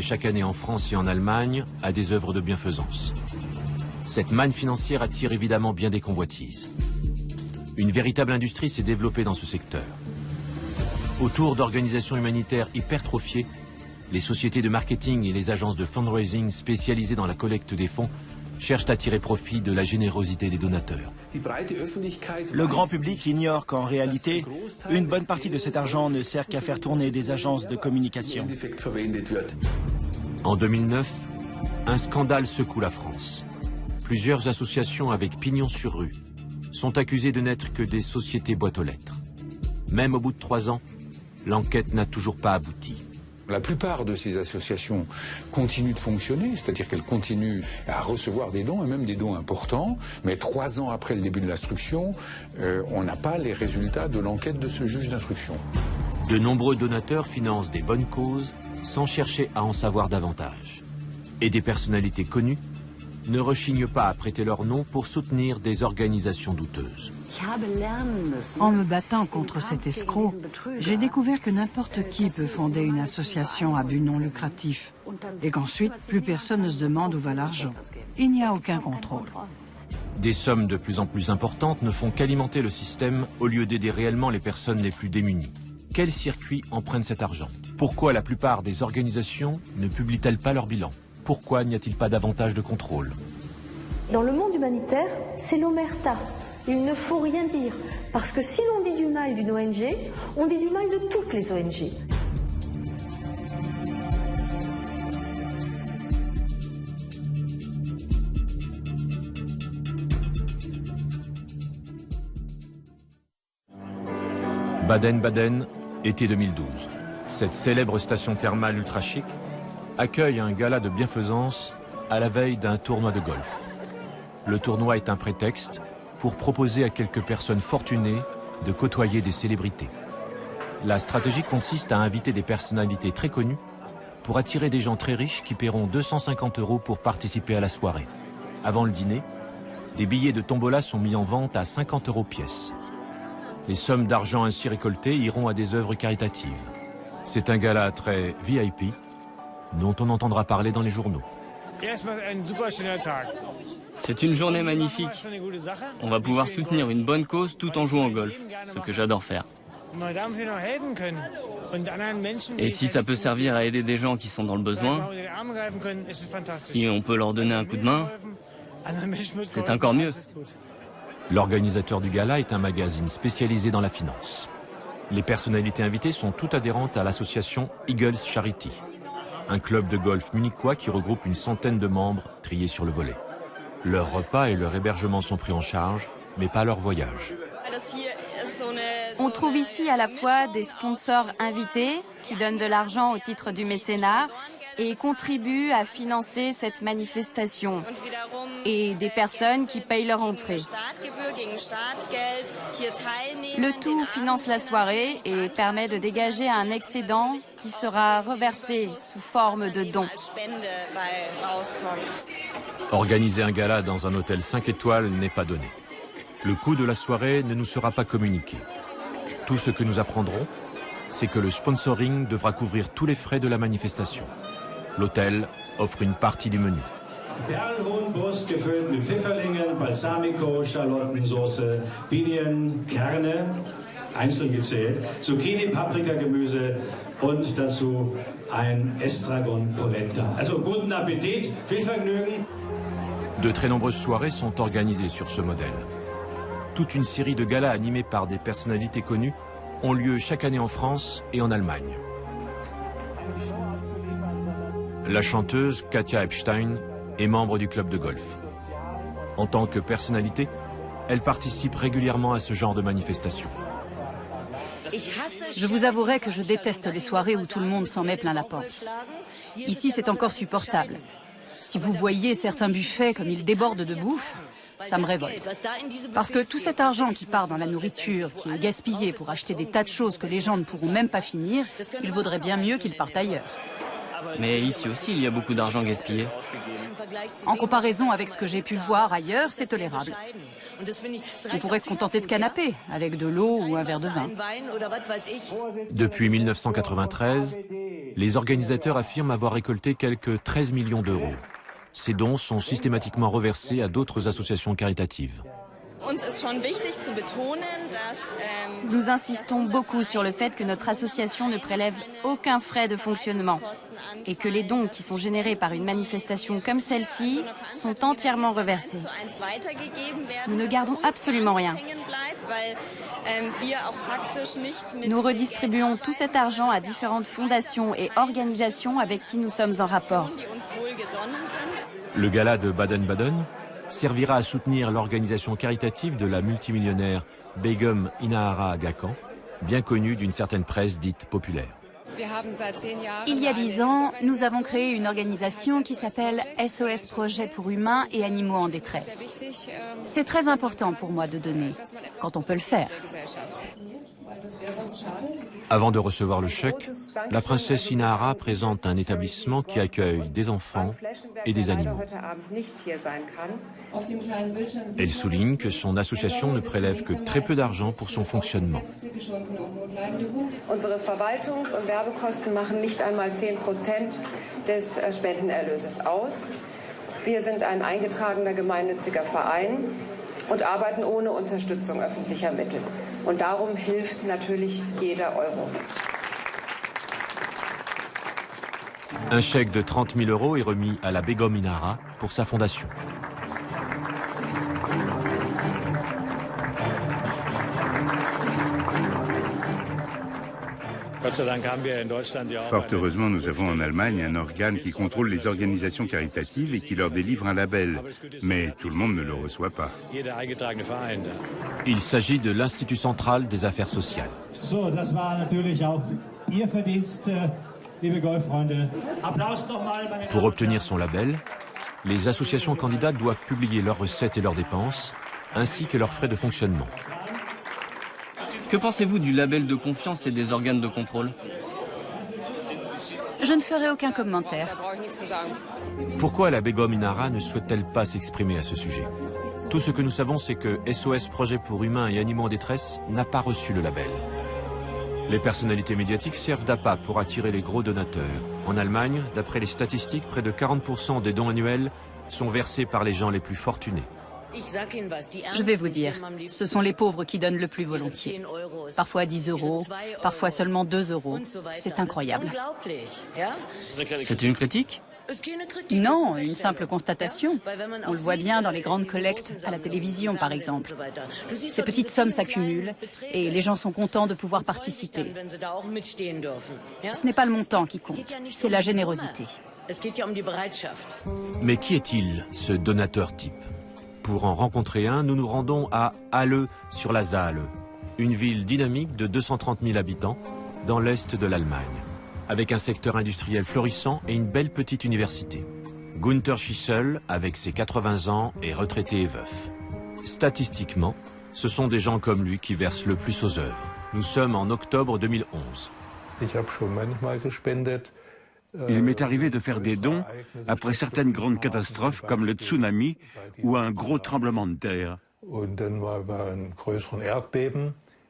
chaque année en France et en Allemagne à des œuvres de bienfaisance. Cette manne financière attire évidemment bien des convoitises. Une véritable industrie s'est développée dans ce secteur. Autour d'organisations humanitaires hypertrophiées, les sociétés de marketing et les agences de fundraising spécialisées dans la collecte des fonds cherchent à tirer profit de la générosité des donateurs. Le grand public ignore qu'en réalité, une bonne partie de cet argent ne sert qu'à faire tourner des agences de communication. En 2009, un scandale secoue la France. Plusieurs associations avec pignon sur rue sont accusées de n'être que des sociétés boîtes aux lettres. Même au bout de 3 ans, l'enquête n'a toujours pas abouti. La plupart de ces associations continuent de fonctionner, c'est-à-dire qu'elles continuent à recevoir des dons, et même des dons importants, mais 3 ans après le début de l'instruction, on n'a pas les résultats de l'enquête de ce juge d'instruction. De nombreux donateurs financent des bonnes causes sans chercher à en savoir davantage. Et des personnalités connues ne rechignent pas à prêter leur nom pour soutenir des organisations douteuses. En me battant contre cet escroc, j'ai découvert que n'importe qui peut fonder une association à but non lucratif et qu'ensuite, plus personne ne se demande où va l'argent. Il n'y a aucun contrôle. Des sommes de plus en plus importantes ne font qu'alimenter le système au lieu d'aider réellement les personnes les plus démunies. Quels circuits empruntent cet argent? Pourquoi la plupart des organisations ne publient-elles pas leur bilan? Pourquoi n'y a-t-il pas davantage de contrôle? Dans le monde humanitaire, c'est l'omerta. Il ne faut rien dire. Parce que si l'on dit du mal d'une ONG, on dit du mal de toutes les ONG. Baden-Baden, été 2012. Cette célèbre station thermale ultra chic accueille un gala de bienfaisance à la veille d'un tournoi de golf. Le tournoi est un prétexte pour proposer à quelques personnes fortunées de côtoyer des célébrités. La stratégie consiste à inviter des personnalités très connues pour attirer des gens très riches qui paieront 250 € pour participer à la soirée. Avant le dîner, des billets de tombola sont mis en vente à 50 € pièce. Les sommes d'argent ainsi récoltées iront à des œuvres caritatives. C'est un gala très VIP dont on entendra parler dans les journaux. C'est une journée magnifique. On va pouvoir soutenir une bonne cause tout en jouant au golf, ce que j'adore faire. Et si ça peut servir à aider des gens qui sont dans le besoin, si on peut leur donner un coup de main, c'est encore mieux. L'organisateur du gala est un magazine spécialisé dans la finance. Les personnalités invitées sont toutes adhérentes à l'association Eagles Charity, un club de golf munichois qui regroupe une centaine de membres triés sur le volet. Leurs repas et leur hébergement sont pris en charge, mais pas leur voyage. On trouve ici à la fois des sponsors invités qui donnent de l'argent au titre du mécénat et contribuent à financer cette manifestation, et des personnes qui payent leur entrée. Le tout finance la soirée et permet de dégager un excédent qui sera reversé sous forme de dons. Organiser un gala dans un hôtel 5 étoiles n'est pas donné. Le coût de la soirée ne nous sera pas communiqué. Tout ce que nous apprendrons, c'est que le sponsoring devra couvrir tous les frais de la manifestation. L'hôtel offre une partie du menu. Perlhuhnbrust gefüllt mit Pfifferlingen, Balsamico, Schalottensoße, Pinien, Kerne, einzeln gezählt, Zucchini, Paprikagemüse und dazu ein Estragon Polenta. Also guten Appetit, viel Vergnügen. De très nombreuses soirées sont organisées sur ce modèle. Toute une série de galas animés par des personnalités connues ont lieu chaque année en France et en Allemagne. La chanteuse Katia Epstein est membre du club de golf. En tant que personnalité, elle participe régulièrement à ce genre de manifestations. Je vous avouerai que je déteste les soirées où tout le monde s'en met plein la panse. Ici, c'est encore supportable. Si vous voyez certains buffets comme ils débordent de bouffe, ça me révolte. Parce que tout cet argent qui part dans la nourriture, qui est gaspillé pour acheter des tas de choses que les gens ne pourront même pas finir, il vaudrait bien mieux qu'il parte ailleurs. Mais ici aussi, il y a beaucoup d'argent gaspillé. En comparaison avec ce que j'ai pu voir ailleurs, c'est tolérable. On pourrait se contenter de canapés, avec de l'eau ou un verre de vin. Depuis 1993, Les organisateurs affirment avoir récolté quelques 13 millions d'euros. Ces dons sont systématiquement reversés à d'autres associations caritatives. Nous insistons beaucoup sur le fait que notre association ne prélève aucun frais de fonctionnement et que les dons qui sont générés par une manifestation comme celle-ci sont entièrement reversés. Nous ne gardons absolument rien. Nous redistribuons tout cet argent à différentes fondations et organisations avec qui nous sommes en rapport. Le gala de Baden-Baden servira à soutenir l'organisation caritative de la multimillionnaire Begum Inahara Aga Khan, bien connue d'une certaine presse dite populaire. Il y a 10 ans, nous avons créé une organisation qui s'appelle SOS Projet pour humains et animaux en détresse. C'est très important pour moi de donner, quand on peut le faire. Avant de recevoir le chèque, la princesse Inahara présente un établissement qui accueille des enfants et des animaux. Elle souligne que son association ne prélève que très peu d'argent pour son fonctionnement. Unsere Verwaltungs- und Werbekosten machen nicht einmal 10% des Spendenerlöses aus. Wir sind ein eingetragener gemeinnütziger Verein und arbeiten ohne Unterstützung öffentlicher Mittel. Und darum hilft natürlich jeder Euro. Un chèque de 30 000 € est remis à la Begum Inahara pour sa fondation. Fort heureusement, nous avons en Allemagne un organe qui contrôle les organisations caritatives et qui leur délivre un label. Mais tout le monde ne le reçoit pas. Il s'agit de l'Institut central des affaires sociales. Pour obtenir son label, les associations candidates doivent publier leurs recettes et leurs dépenses, ainsi que leurs frais de fonctionnement. Que pensez-vous du label de confiance et des organes de contrôle? Je ne ferai aucun commentaire. Pourquoi la Begum Inahara ne souhaite-t-elle pas s'exprimer à ce sujet? Tout ce que nous savons, c'est que SOS Projet pour humains et animaux en détresse n'a pas reçu le label. Les personnalités médiatiques servent d'appât pour attirer les gros donateurs. En Allemagne, d'après les statistiques, près de 40% des dons annuels sont versés par les gens les plus fortunés. Je vais vous dire, ce sont les pauvres qui donnent le plus volontiers. Parfois 10 €, parfois seulement 2 €. C'est incroyable. C'est une critique? Non, une simple constatation. On le voit bien dans les grandes collectes à la télévision, par exemple. Ces petites sommes s'accumulent et les gens sont contents de pouvoir participer. Ce n'est pas le montant qui compte, c'est la générosité. Mais qui est-il, ce donateur type? Pour en rencontrer un, nous nous rendons à Halle sur la Saale, une ville dynamique de 230 000 habitants dans l'est de l'Allemagne, avec un secteur industriel florissant et une belle petite université. Günther Schissel, avec ses 80 ans, est retraité et veuf. Statistiquement, ce sont des gens comme lui qui versent le plus aux œuvres. Nous sommes en octobre 2011. Il m'est arrivé de faire des dons après certaines grandes catastrophes comme le tsunami ou un gros tremblement de terre.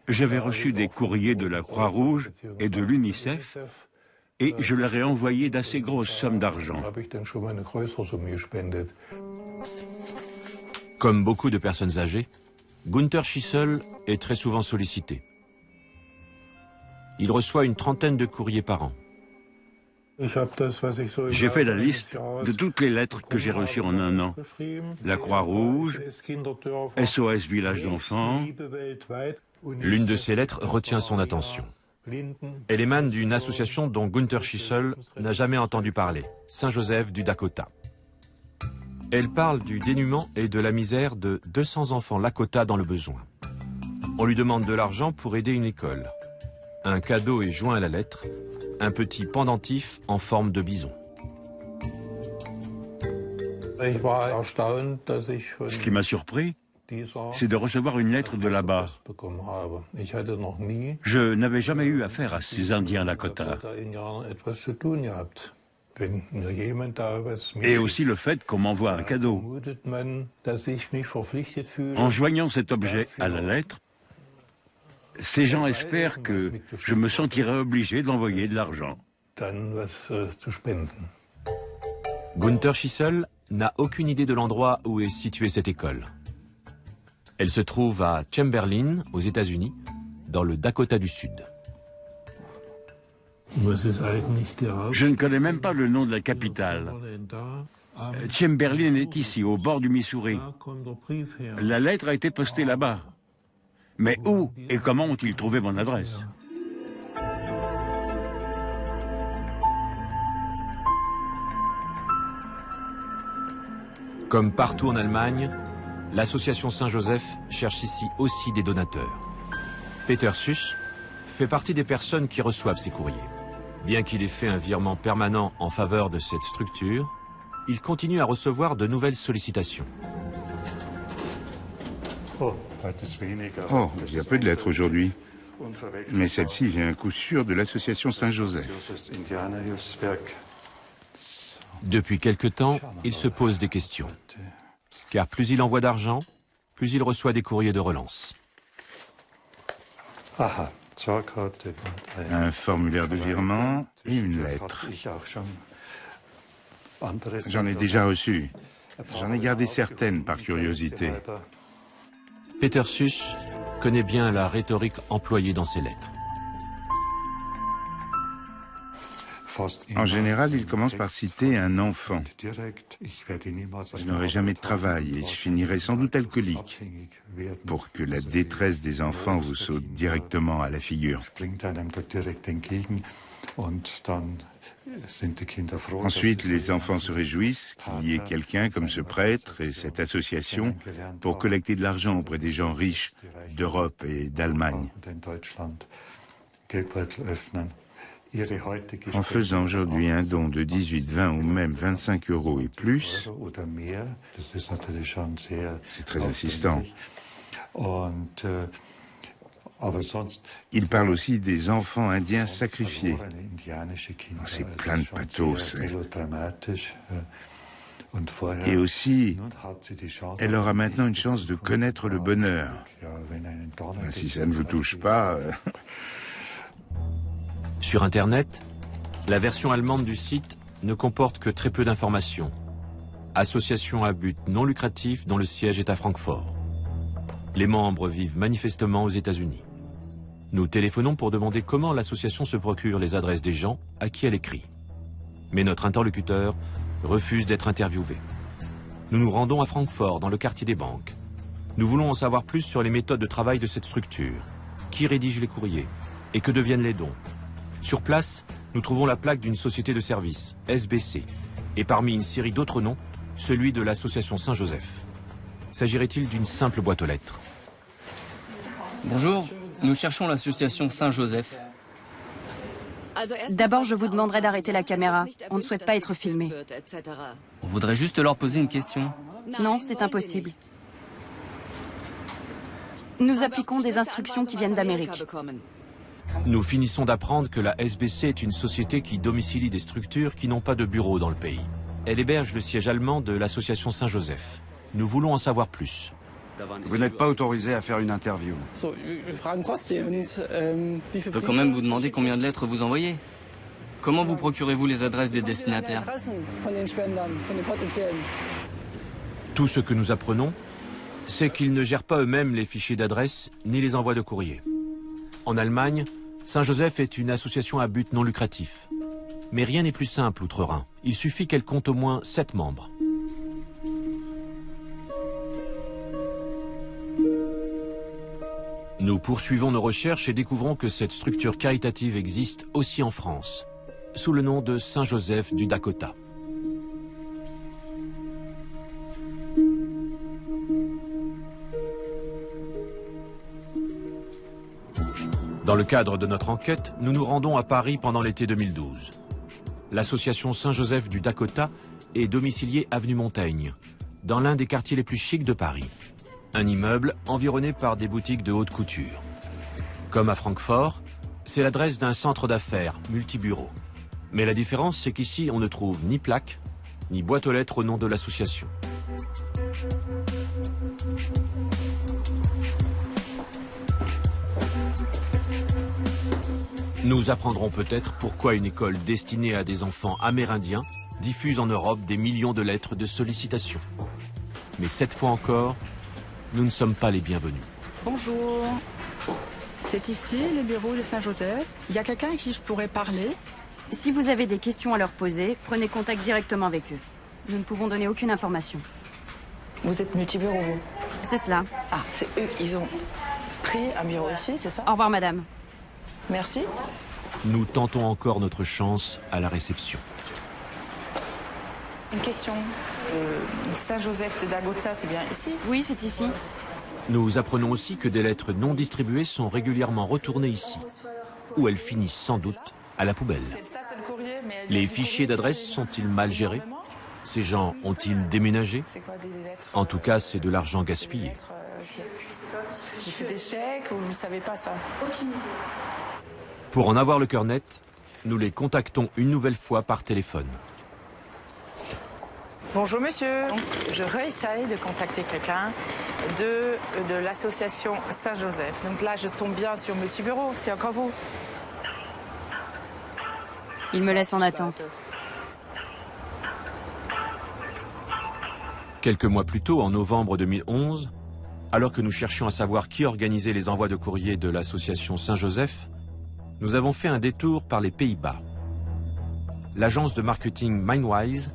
J'avais reçu des courriers de la Croix-Rouge et de l'UNICEF et je leur ai envoyé d'assez grosses sommes d'argent. Comme beaucoup de personnes âgées, Günther Schissel est très souvent sollicité. Il reçoit une trentaine de courriers par an. J'ai fait la liste de toutes les lettres que j'ai reçues en un an. La Croix-Rouge, SOS Village d'enfants. L'une de ces lettres retient son attention. Elle émane d'une association dont Günther Schissel n'a jamais entendu parler, Saint-Joseph du Dakota. Elle parle du dénuement et de la misère de 200 enfants Lakota dans le besoin. On lui demande de l'argent pour aider une école. Un cadeau est joint à la lettre, un petit pendentif en forme de bison. Ce qui m'a surpris, c'est de recevoir une lettre de là-bas. Je n'avais jamais eu affaire à ces Indiens Lakota. Et aussi le fait qu'on m'envoie un cadeau. En joignant cet objet à la lettre, ces gens espèrent que je me sentirai obligé d'envoyer de l'argent. Gunther Schissel n'a aucune idée de l'endroit où est située cette école. Elle se trouve à Chamberlain, aux États-Unis, dans le Dakota du Sud. Je ne connais même pas le nom de la capitale. Chamberlain est ici, au bord du Missouri. La lettre a été postée là-bas. Mais où et comment ont-ils trouvé mon adresse? Comme partout en Allemagne, l'association Saint-Joseph cherche ici aussi des donateurs. Peter Süß fait partie des personnes qui reçoivent ces courriers. Bien qu'il ait fait un virement permanent en faveur de cette structure, il continue à recevoir de nouvelles sollicitations. Oh, il y a peu de lettres aujourd'hui. Mais celle-ci vient à coup sûr de l'association Saint-Joseph. Depuis quelque temps, il se pose des questions. Car plus il envoie d'argent, plus il reçoit des courriers de relance. Un formulaire de virement et une lettre. J'en ai déjà reçu. J'en ai gardé certaines par curiosité. Peter Süß connaît bien la rhétorique employée dans ses lettres. En général, il commence par citer un enfant. Je n'aurai jamais de travail et je finirai sans doute alcoolique, pour que la détresse des enfants vous saute directement à la figure. Ensuite, les enfants se réjouissent qu'il y ait quelqu'un comme ce prêtre et cette association pour collecter de l'argent auprès des gens riches d'Europe et d'Allemagne. En faisant aujourd'hui un don de 18, 20 ou même 25 € et plus, c'est très insistant. Il parle aussi des enfants indiens sacrifiés. C'est plein de pathos. Et aussi, elle aura maintenant une chance de connaître le bonheur. Si ça ne vous touche pas... Sur Internet, la version allemande du site ne comporte que très peu d'informations. Association à but non lucratif dont le siège est à Francfort. Les membres vivent manifestement aux États-Unis. Nous téléphonons pour demander comment l'association se procure les adresses des gens à qui elle écrit. Mais notre interlocuteur refuse d'être interviewé. Nous nous rendons à Francfort, dans le quartier des banques. Nous voulons en savoir plus sur les méthodes de travail de cette structure, qui rédige les courriers et que deviennent les dons. Sur place, nous trouvons la plaque d'une société de services, SBC, et parmi une série d'autres noms, celui de l'association Saint-Joseph. S'agirait-il d'une simple boîte aux lettres? Bonjour, nous cherchons l'association Saint-Joseph. D'abord, je vous demanderai d'arrêter la caméra. On ne souhaite pas être filmé. On voudrait juste leur poser une question. Non, c'est impossible. Nous appliquons des instructions qui viennent d'Amérique. Nous finissons d'apprendre que la SBC est une société qui domicilie des structures qui n'ont pas de bureau dans le pays. Elle héberge le siège allemand de l'association Saint-Joseph. Nous voulons en savoir plus. Vous n'êtes pas autorisé à faire une interview. Je peux quand même vous demander combien de lettres vous envoyez. Comment vous procurez-vous les adresses des destinataires? Tout ce que nous apprenons, c'est qu'ils ne gèrent pas eux-mêmes les fichiers d'adresse ni les envois de courrier. En Allemagne, Saint-Joseph est une association à but non lucratif. Mais rien n'est plus simple outre-Rhin. Il suffit qu'elle compte au moins 7 membres. Nous poursuivons nos recherches et découvrons que cette structure caritative existe aussi en France, sous le nom de Saint-Joseph du Dakota. Dans le cadre de notre enquête, nous nous rendons à Paris pendant l'été 2012. L'association Saint-Joseph du Dakota est domiciliée avenue Montaigne, dans l'un des quartiers les plus chics de Paris. Un immeuble environné par des boutiques de haute couture. Comme à Francfort, c'est l'adresse d'un centre d'affaires multibureau. Mais la différence, c'est qu'ici, on ne trouve ni plaque, ni boîte aux lettres au nom de l'association. Nous apprendrons peut-être pourquoi une école destinée à des enfants amérindiens diffuse en Europe des millions de lettres de sollicitation. Mais cette fois encore, nous ne sommes pas les bienvenus. Bonjour. C'est ici, le bureau de Saint-Joseph. Il y a quelqu'un à qui je pourrais parler? Si vous avez des questions à leur poser, prenez contact directement avec eux. Nous ne pouvons donner aucune information. Vous êtes multibureau, vous? C'est cela. Ah, c'est eux, ils ont pris un bureau ici, c'est ça? Au revoir, madame. Merci. Nous tentons encore notre chance à la réception. Une question. Saint-Joseph de Dagoza, c'est bien ici? Oui, c'est ici. Nous apprenons aussi que des lettres non distribuées sont régulièrement retournées ici, où elles finissent sans doute à la poubelle. Les fichiers d'adresse sont-ils mal gérés? Ces gens ont-ils déménagé? En tout cas, c'est de l'argent gaspillé. C'est des chèques ou vous ne savez pas ça? Pour en avoir le cœur net, nous les contactons une nouvelle fois par téléphone. Bonjour monsieur. Donc, je réessaye de contacter quelqu'un de l'association Saint-Joseph. Donc là, je tombe bien sur Monsieur Bureau. C'est encore vous? Il me laisse en attente. Quelques mois plus tôt, en novembre 2011, alors que nous cherchions à savoir qui organisait les envois de courrier de l'association Saint-Joseph, nous avons fait un détour par les Pays-Bas. L'agence de marketing Mindwise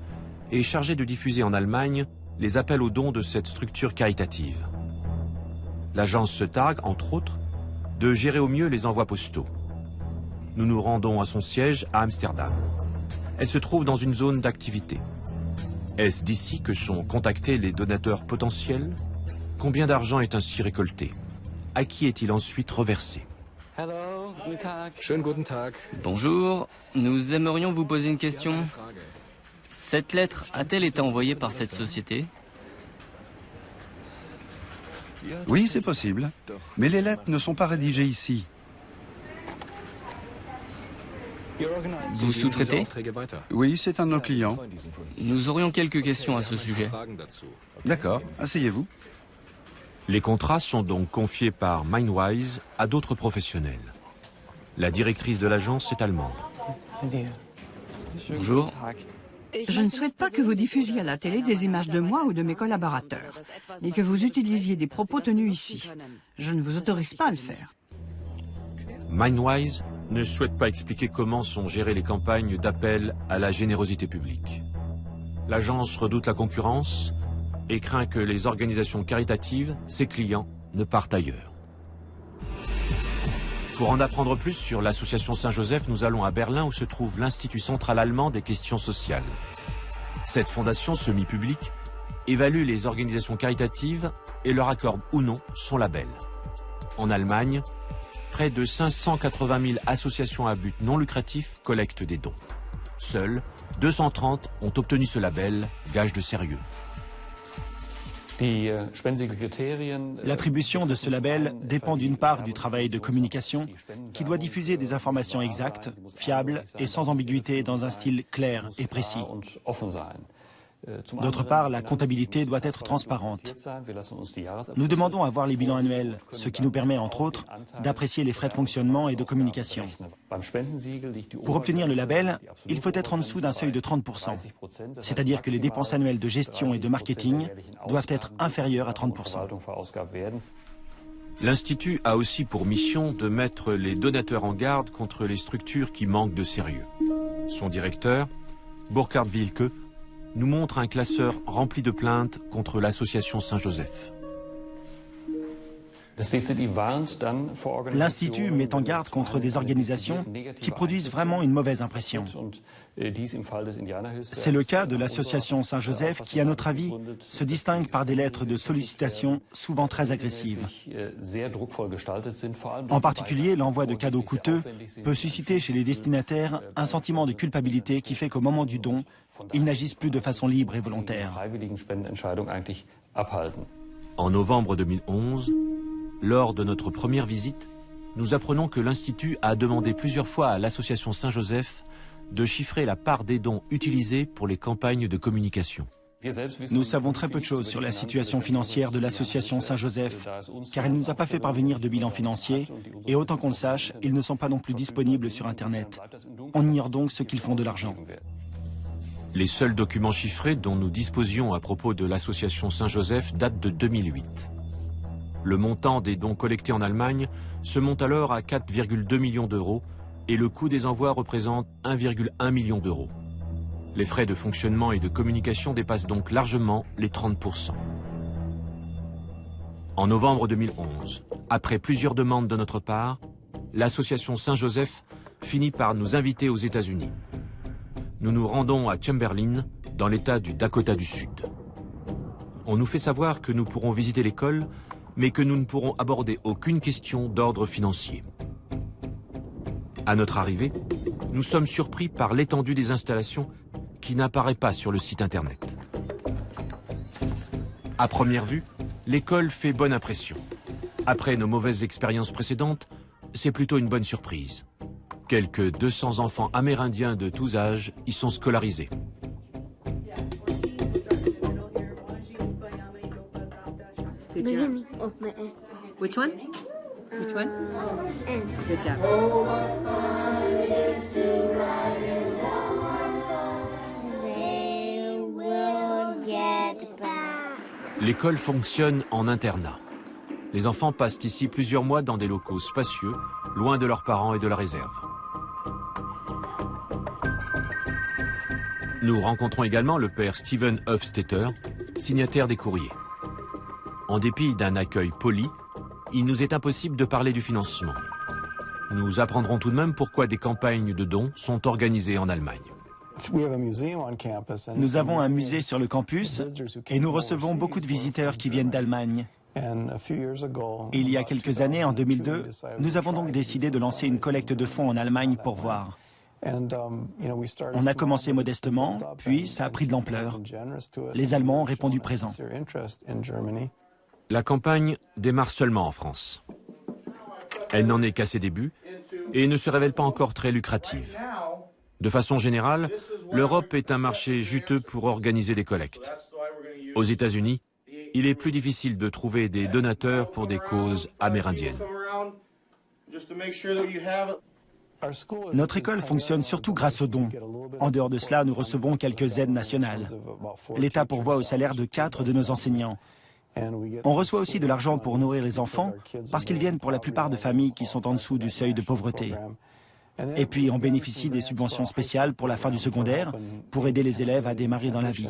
est chargée de diffuser en Allemagne les appels aux dons de cette structure caritative. L'agence se targue, entre autres, de gérer au mieux les envois postaux. Nous nous rendons à son siège à Amsterdam. Elle se trouve dans une zone d'activité. Est-ce d'ici que sont contactés les donateurs potentiels? Combien d'argent est ainsi récolté? À qui est-il ensuite reversé? Bonjour, nous aimerions vous poser une question. Cette lettre a-t-elle été envoyée par cette société? Oui, c'est possible. Mais les lettres ne sont pas rédigées ici. Vous sous-traitez? Oui, c'est un de nos clients. Nous aurions quelques questions à ce sujet. D'accord, asseyez-vous. Les contrats sont donc confiés par Mindwise à d'autres professionnels. La directrice de l'agence est allemande. Bonjour. Je ne souhaite pas que vous diffusiez à la télé des images de moi ou de mes collaborateurs, ni que vous utilisiez des propos tenus ici. Je ne vous autorise pas à le faire. Mindwise ne souhaite pas expliquer comment sont gérées les campagnes d'appel à la générosité publique. L'agence redoute la concurrence et craint que les organisations caritatives, ses clients, ne partent ailleurs. Pour en apprendre plus sur l'association Saint-Joseph, nous allons à Berlin où se trouve l'Institut central allemand des questions sociales. Cette fondation semi-publique évalue les organisations caritatives et leur accorde ou non son label. En Allemagne, près de 580 000 associations à but non lucratif collectent des dons. Seules 230 ont obtenu ce label, gage de sérieux. L'attribution de ce label dépend d'une part du travail de communication qui doit diffuser des informations exactes, fiables et sans ambiguïté dans un style clair et précis. D'autre part, la comptabilité doit être transparente. Nous demandons à voir les bilans annuels, ce qui nous permet, entre autres, d'apprécier les frais de fonctionnement et de communication. Pour obtenir le label, il faut être en dessous d'un seuil de 30%, c'est-à-dire que les dépenses annuelles de gestion et de marketing doivent être inférieures à 30%. L'Institut a aussi pour mission de mettre les donateurs en garde contre les structures qui manquent de sérieux. Son directeur, Burkhard Wilke, nous montre un classeur rempli de plaintes contre l'association Saint-Joseph. L'Institut met en garde contre des organisations qui produisent vraiment une mauvaise impression. C'est le cas de l'association Saint-Joseph qui, à notre avis, se distingue par des lettres de sollicitation souvent très agressives. En particulier, l'envoi de cadeaux coûteux peut susciter chez les destinataires un sentiment de culpabilité qui fait qu'au moment du don, ils n'agissent plus de façon libre et volontaire. En novembre 2011, lors de notre première visite, nous apprenons que l'Institut a demandé plusieurs fois à l'association Saint-Joseph de chiffrer la part des dons utilisés pour les campagnes de communication. Nous savons très peu de choses sur la situation financière de l'association Saint-Joseph, car elle ne nous a pas fait parvenir de bilan financier, et autant qu'on le sache, ils ne sont pas non plus disponibles sur Internet. On ignore donc ce qu'ils font de l'argent. Les seuls documents chiffrés dont nous disposions à propos de l'association Saint-Joseph datent de 2008. Le montant des dons collectés en Allemagne se monte alors à 4,2 millions d'euros et le coût des envois représente 1,1 million d'euros. Les frais de fonctionnement et de communication dépassent donc largement les 30%. En novembre 2011, après plusieurs demandes de notre part, l'association Saint-Joseph finit par nous inviter aux États-Unis. Nous nous rendons à Chamberlain, dans l'État du Dakota du Sud. On nous fait savoir que nous pourrons visiter l'école, mais que nous ne pourrons aborder aucune question d'ordre financier. À notre arrivée, nous sommes surpris par l'étendue des installations qui n'apparaît pas sur le site internet. À première vue, l'école fait bonne impression. Après nos mauvaises expériences précédentes, c'est plutôt une bonne surprise. Quelques 200 enfants amérindiens de tous âges y sont scolarisés. Good job. Which one? Which one? Good job. L'école fonctionne en internat. Les enfants passent ici plusieurs mois dans des locaux spacieux, loin de leurs parents et de la réserve. Nous rencontrons également le père Steven Hofstetter, signataire des courriers. En dépit d'un accueil poli, il nous est impossible de parler du financement. Nous apprendrons tout de même pourquoi des campagnes de dons sont organisées en Allemagne. Nous avons un musée sur le campus et nous recevons beaucoup de visiteurs qui viennent d'Allemagne. Et il y a quelques années, en 2002, nous avons donc décidé de lancer une collecte de fonds en Allemagne pour voir. On a commencé modestement, puis ça a pris de l'ampleur. Les Allemands ont répondu présent. La campagne démarre seulement en France. Elle n'en est qu'à ses débuts et ne se révèle pas encore très lucrative. De façon générale, l'Europe est un marché juteux pour organiser des collectes. Aux États-Unis, il est plus difficile de trouver des donateurs pour des causes amérindiennes. Notre école fonctionne surtout grâce aux dons. En dehors de cela, nous recevons quelques aides nationales. L'État pourvoit au salaire de 4 de nos enseignants. On reçoit aussi de l'argent pour nourrir les enfants parce qu'ils viennent pour la plupart de familles qui sont en dessous du seuil de pauvreté. Et puis on bénéficie des subventions spéciales pour la fin du secondaire pour aider les élèves à démarrer dans la vie.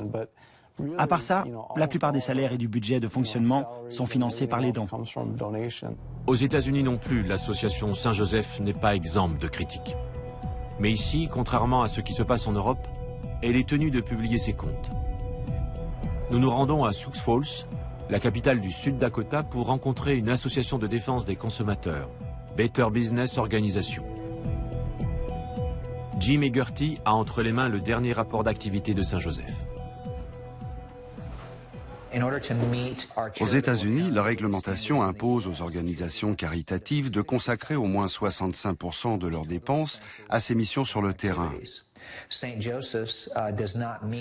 À part ça, la plupart des salaires et du budget de fonctionnement sont financés par les dons. Aux États-Unis non plus, l'association Saint-Joseph n'est pas exempte de critiques. Mais ici, contrairement à ce qui se passe en Europe, elle est tenue de publier ses comptes. Nous nous rendons à Sioux Falls, la capitale du Sud Dakota, pour rencontrer une association de défense des consommateurs, Better Business Organization. Jim Egerty a entre les mains le dernier rapport d'activité de Saint-Joseph. Aux États-Unis, la réglementation impose aux organisations caritatives de consacrer au moins 65% de leurs dépenses à ces missions sur le terrain.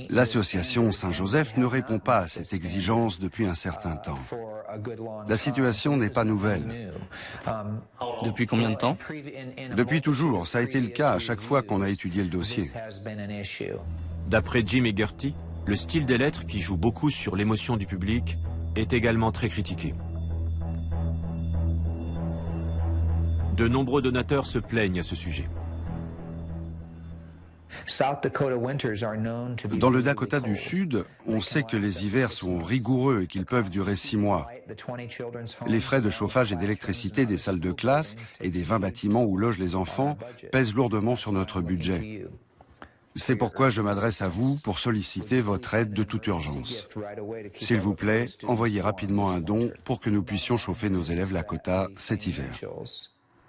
L'association Saint-Joseph ne répond pas à cette exigence depuis un certain temps. La situation n'est pas nouvelle. Depuis combien de temps? Depuis toujours, ça a été le cas à chaque fois qu'on a étudié le dossier. D'après Jim Egerty, le style des lettres, qui joue beaucoup sur l'émotion du public, est également très critiqué. De nombreux donateurs se plaignent à ce sujet. Dans le Dakota du Sud, on sait que les hivers sont rigoureux et qu'ils peuvent durer 6 mois. Les frais de chauffage et d'électricité des salles de classe et des 20 bâtiments où logent les enfants pèsent lourdement sur notre budget. C'est pourquoi je m'adresse à vous pour solliciter votre aide de toute urgence. S'il vous plaît, envoyez rapidement un don pour que nous puissions chauffer nos élèves Lakota cet hiver.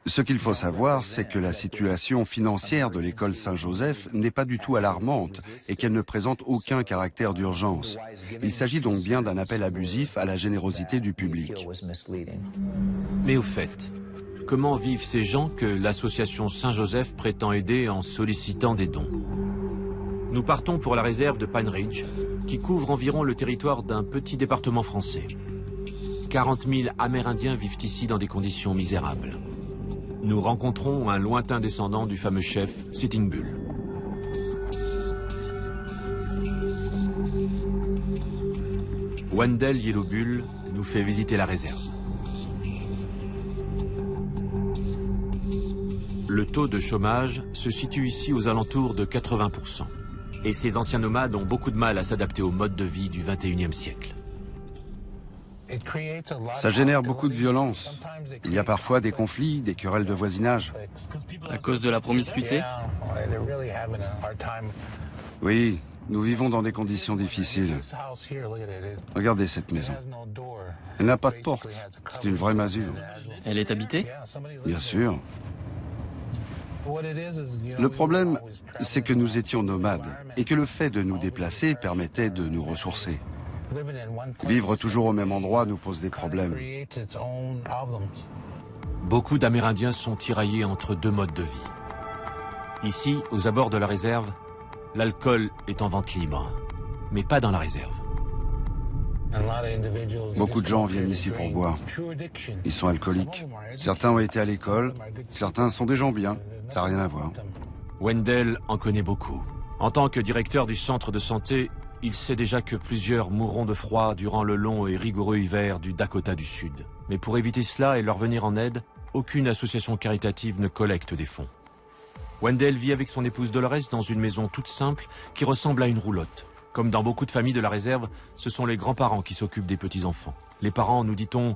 Ce qu'il faut savoir, c'est que la situation financière de l'école Saint-Joseph n'est pas du tout alarmante et qu'elle ne présente aucun caractère d'urgence. Il s'agit donc bien d'un appel abusif à la générosité du public. Mais au fait, comment vivent ces gens que l'association Saint-Joseph prétend aider en sollicitant des dons? Nous partons pour la réserve de Pine Ridge, qui couvre environ le territoire d'un petit département français. 40 000 Amérindiens vivent ici dans des conditions misérables. Nous rencontrons un lointain descendant du fameux chef Sitting Bull. Wendell Yellow Bull nous fait visiter la réserve. Le taux de chômage se situe ici aux alentours de 80%. Et ces anciens nomades ont beaucoup de mal à s'adapter au mode de vie du 21e siècle. Ça génère beaucoup de violence. Il y a parfois des conflits, des querelles de voisinage. À cause de la promiscuité? Oui, nous vivons dans des conditions difficiles. Regardez cette maison. Elle n'a pas de porte. C'est une vraie masure. Elle est habitée? Bien sûr. Le problème, c'est que nous étions nomades et que le fait de nous déplacer permettait de nous ressourcer. Vivre toujours au même endroit nous pose des problèmes. Beaucoup d'Amérindiens sont tiraillés entre deux modes de vie. Ici, aux abords de la réserve, l'alcool est en vente libre, mais pas dans la réserve. Beaucoup de gens viennent ici pour boire. Ils sont alcooliques. Certains ont été à l'école, certains sont des gens bien. Ça n'a rien à voir. Wendell en connaît beaucoup. En tant que directeur du centre de santé, il sait déjà que plusieurs mourront de froid durant le long et rigoureux hiver du Dakota du Sud. Mais pour éviter cela et leur venir en aide, aucune association caritative ne collecte des fonds. Wendell vit avec son épouse Dolores dans une maison toute simple qui ressemble à une roulotte. Comme dans beaucoup de familles de la réserve, ce sont les grands-parents qui s'occupent des petits-enfants. Les parents, nous dit-on,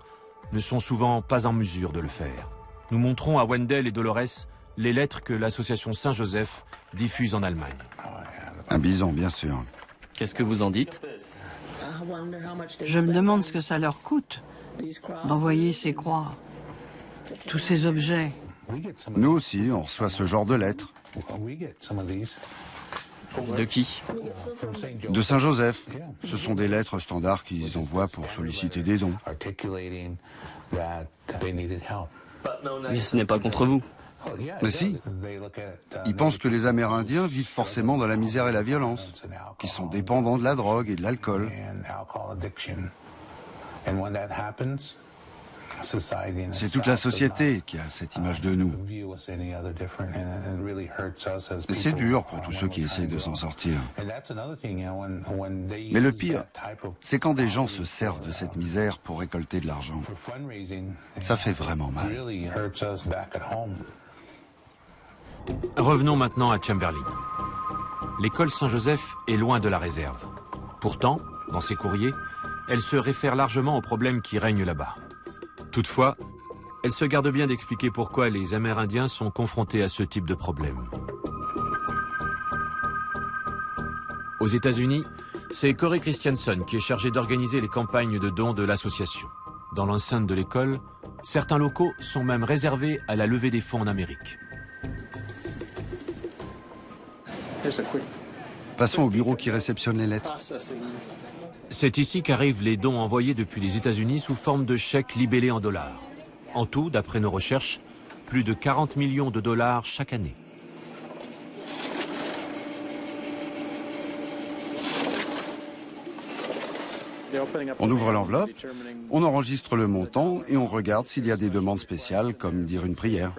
ne sont souvent pas en mesure de le faire. Nous montrons à Wendell et Dolores les lettres que l'association Saint-Joseph diffuse en Allemagne. Un bison, bien sûr. Qu'est-ce que vous en dites? Je me demande ce que ça leur coûte d'envoyer ces croix, tous ces objets. Nous aussi, on reçoit ce genre de lettres. De qui? De Saint-Joseph. Ce sont des lettres standards qu'ils envoient pour solliciter des dons. Mais ce n'est pas contre vous. Mais si. Ils pensent que les Amérindiens vivent forcément dans la misère et la violence, qu'ils sont dépendants de la drogue et de l'alcool. C'est toute la société qui a cette image de nous. Et c'est dur pour tous ceux qui essayent de s'en sortir. Mais le pire, c'est quand des gens se servent de cette misère pour récolter de l'argent. Ça fait vraiment mal. Revenons maintenant à Chamberlain. L'école Saint-Joseph est loin de la réserve. Pourtant, dans ses courriers, elle se réfère largement aux problèmes qui règnent là-bas. Toutefois, elle se garde bien d'expliquer pourquoi les Amérindiens sont confrontés à ce type de problème. Aux États-Unis, c'est Corey Christiansen qui est chargé d'organiser les campagnes de dons de l'association. Dans l'enceinte de l'école, certains locaux sont même réservés à la levée des fonds en Amérique. Passons au bureau qui réceptionne les lettres. C'est ici qu'arrivent les dons envoyés depuis les États-Unis sous forme de chèques libellés en dollars. En tout, d'après nos recherches, plus de 40 millions de dollars chaque année. On ouvre l'enveloppe, on enregistre le montant et on regarde s'il y a des demandes spéciales comme dire une prière.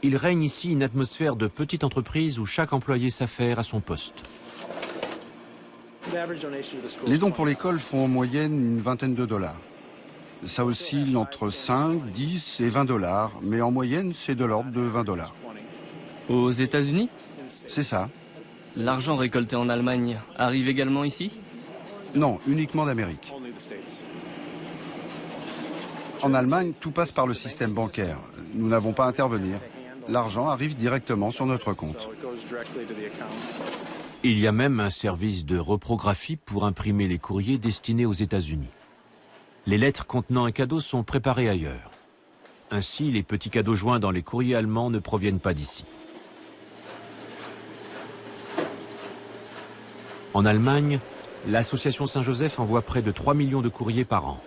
Il règne ici une atmosphère de petite entreprise où chaque employé s'affaire à son poste. Les dons pour l'école font en moyenne une vingtaine de dollars. Ça oscille entre 5, 10 et 20 dollars, mais en moyenne, c'est de l'ordre de 20 dollars. Aux États-Unis? C'est ça. L'argent récolté en Allemagne arrive également ici? Non, uniquement d'Amérique. En Allemagne, tout passe par le système bancaire. Nous n'avons pas à intervenir. L'argent arrive directement sur notre compte. Il y a même un service de reprographie pour imprimer les courriers destinés aux États-Unis. Les lettres contenant un cadeau sont préparées ailleurs. Ainsi, les petits cadeaux joints dans les courriers allemands ne proviennent pas d'ici. En Allemagne, l'association Saint-Joseph envoie près de 3 millions de courriers par an.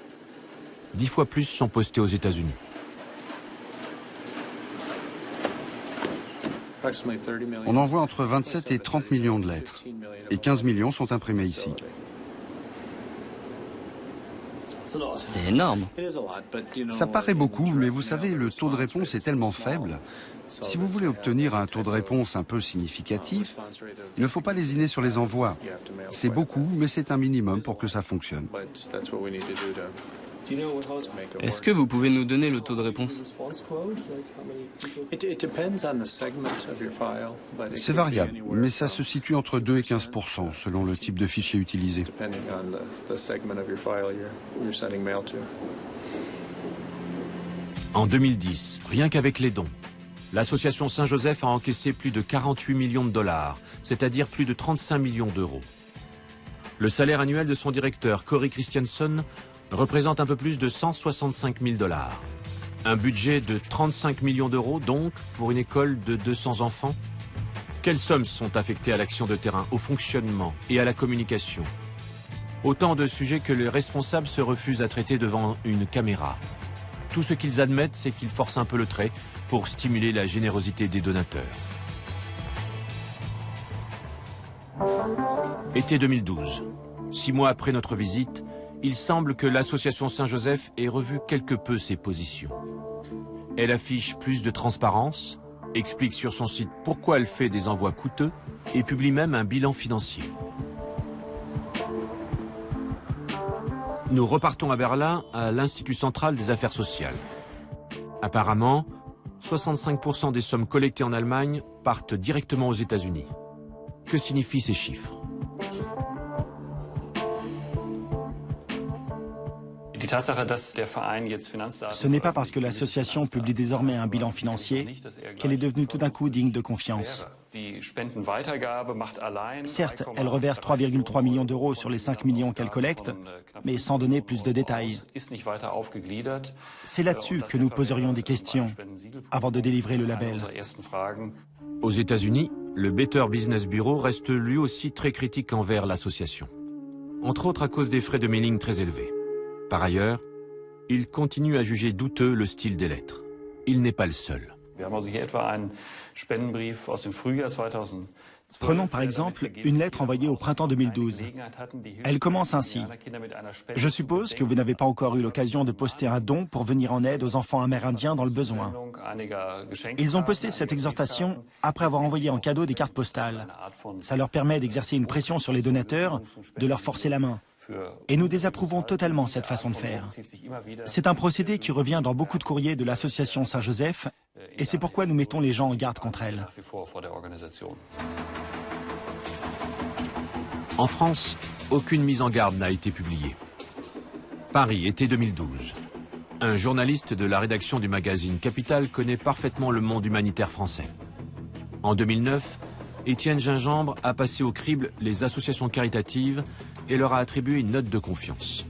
10 fois plus sont postés aux États-Unis. On envoie entre 27 et 30 millions de lettres. Et 15 millions sont imprimés ici. C'est énorme. Ça paraît beaucoup, mais vous savez, le taux de réponse est tellement faible. Si vous voulez obtenir un taux de réponse un peu significatif, il ne faut pas lésiner sur les envois. C'est beaucoup, mais c'est un minimum pour que ça fonctionne. Est-ce que vous pouvez nous donner le taux de réponse? C'est variable, mais ça se situe entre 2 et 15% selon le type de fichier utilisé. En 2010, rien qu'avec les dons, l'association Saint-Joseph a encaissé plus de 48 millions de dollars, c'est-à-dire plus de 35 millions d'euros. Le salaire annuel de son directeur, Corey Christiansen, représente un peu plus de 165 000 dollars. Un budget de 35 millions d'euros, donc, pour une école de 200 enfants. Quelles sommes sont affectées à l'action de terrain, au fonctionnement et à la communication? Autant de sujets que les responsables se refusent à traiter devant une caméra. Tout ce qu'ils admettent, c'est qu'ils forcent un peu le trait pour stimuler la générosité des donateurs. Été 2012. 6 mois après notre visite, il semble que l'association Saint-Joseph ait revu quelque peu ses positions. Elle affiche plus de transparence, explique sur son site pourquoi elle fait des envois coûteux et publie même un bilan financier. Nous repartons à Berlin, à l'Institut central des affaires sociales. Apparemment, 65% des sommes collectées en Allemagne partent directement aux États-Unis. Que signifient ces chiffres? Ce n'est pas parce que l'association publie désormais un bilan financier qu'elle est devenue tout d'un coup digne de confiance. Certes, elle reverse 3,3 millions d'euros sur les 5 millions qu'elle collecte, mais sans donner plus de détails. C'est là-dessus que nous poserions des questions avant de délivrer le label. Aux États-Unis, le Better Business Bureau reste lui aussi très critique envers l'association. Entre autres à cause des frais de mailing très élevés. Par ailleurs, il continue à juger douteux le style des lettres. Il n'est pas le seul. Prenons par exemple une lettre envoyée au printemps 2012. Elle commence ainsi. Je suppose que vous n'avez pas encore eu l'occasion de poster un don pour venir en aide aux enfants amérindiens dans le besoin. Ils ont posté cette exhortation après avoir envoyé en cadeau des cartes postales. Ça leur permet d'exercer une pression sur les donateurs, de leur forcer la main. Et nous désapprouvons totalement cette façon de faire. C'est un procédé qui revient dans beaucoup de courriers de l'association Saint-Joseph, et c'est pourquoi nous mettons les gens en garde contre elle. En France, aucune mise en garde n'a été publiée. Paris, été 2012. Un journaliste de la rédaction du magazine Capital connaît parfaitement le monde humanitaire français. En 2009, Étienne Gingembre a passé au crible les associations caritatives et leur a attribué une note de confiance.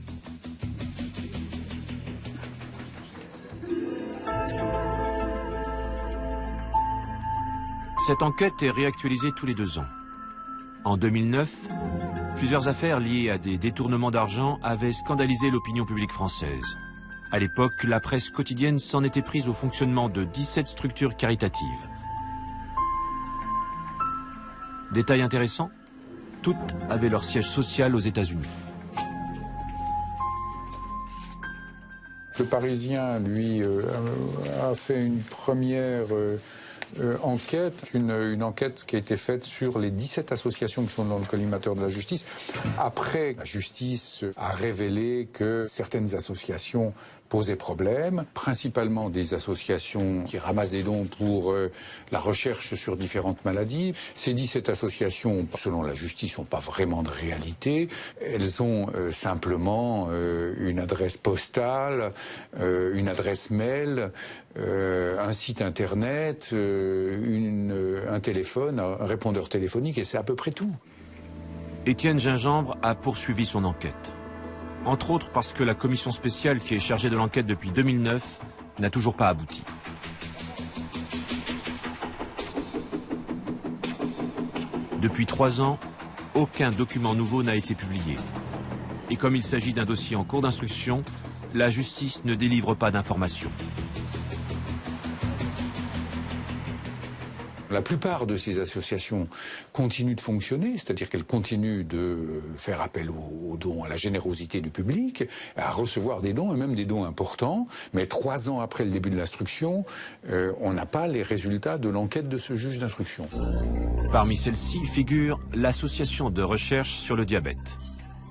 Cette enquête est réactualisée tous les 2 ans. En 2009, plusieurs affaires liées à des détournements d'argent avaient scandalisé l'opinion publique française. À l'époque, la presse quotidienne s'en était prise au fonctionnement de 17 structures caritatives. Détail intéressant, toutes avaient leur siège social aux États-Unis. Le Parisien, lui, a fait une première enquête, une enquête qui a été faite sur les 17 associations qui sont dans le collimateur de la justice. Après, la justice a révélé que certaines associations posaient problème, principalement des associations qui ramassent des dons pour la recherche sur différentes maladies. Ces 17 associations, selon la justice, n'ont pas vraiment de réalité. Elles ont simplement une adresse postale, une adresse mail, un site internet, un téléphone, un répondeur téléphonique, et c'est à peu près tout. Étienne Gingembre a poursuivi son enquête. Entre autres parce que la commission spéciale qui est chargée de l'enquête depuis 2009 n'a toujours pas abouti. Depuis 3 ans, aucun document nouveau n'a été publié. Et comme il s'agit d'un dossier en cours d'instruction, la justice ne délivre pas d'informations. La plupart de ces associations continuent de fonctionner, c'est-à-dire qu'elles continuent de faire appel aux dons, à la générosité du public, à recevoir des dons, et même des dons importants. Mais 3 ans après le début de l'instruction, on n'a pas les résultats de l'enquête de ce juge d'instruction. Parmi celles-ci figure l'association de recherche sur le diabète.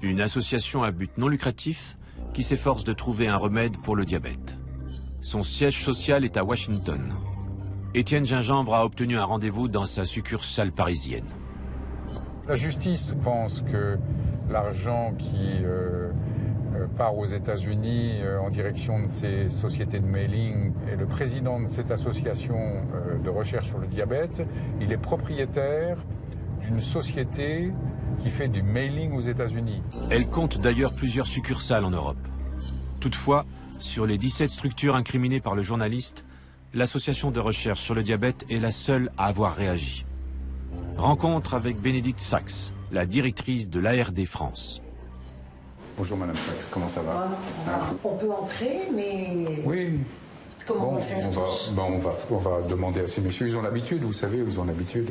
Une association à but non lucratif qui s'efforce de trouver un remède pour le diabète. Son siège social est à Washington. Étienne Gingembre a obtenu un rendez-vous dans sa succursale parisienne. La justice pense que l'argent qui part aux États-Unis en direction de ces sociétés de mailing et le président de cette association de recherche sur le diabète, il est propriétaire d'une société qui fait du mailing aux États-Unis. Elle compte d'ailleurs plusieurs succursales en Europe. Toutefois, sur les 17 structures incriminées par le journaliste, l'association de recherche sur le diabète est la seule à avoir réagi. Rencontre avec Bénédicte Sachs, la directrice de l'ARD France. Bonjour Madame Sachs, comment ça va? On peut entrer, mais... Oui. Comment on va faire on va demander à ces messieurs, ils ont l'habitude, vous savez, ils ont l'habitude.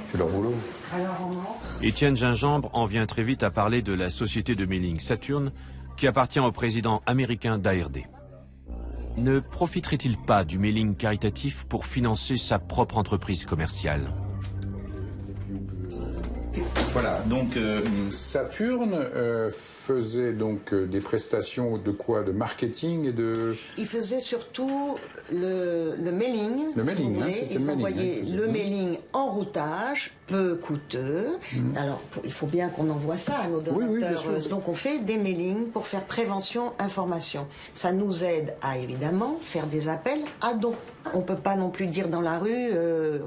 C'est leur boulot. Alors on entre. Étienne Gingembre en vient très vite à parler de la société de mailing Saturn qui appartient au président américain d'ARD. Ne profiterait-il pas du mailing caritatif pour financer sa propre entreprise commerciale? Voilà, donc Saturn faisait donc des prestations de quoi? De marketing et de... Il faisait surtout le mailing. Le mailing, hein, c'était le mailing. Ils envoyaient le mailing en routage, peu coûteux. Alors, il faut bien qu'on envoie ça à nos donateurs. Oui, bien sûr. Donc, on fait des mailings pour faire prévention, information. Ça nous aide à, évidemment, faire des appels à dons. On ne peut pas non plus dire dans la rue,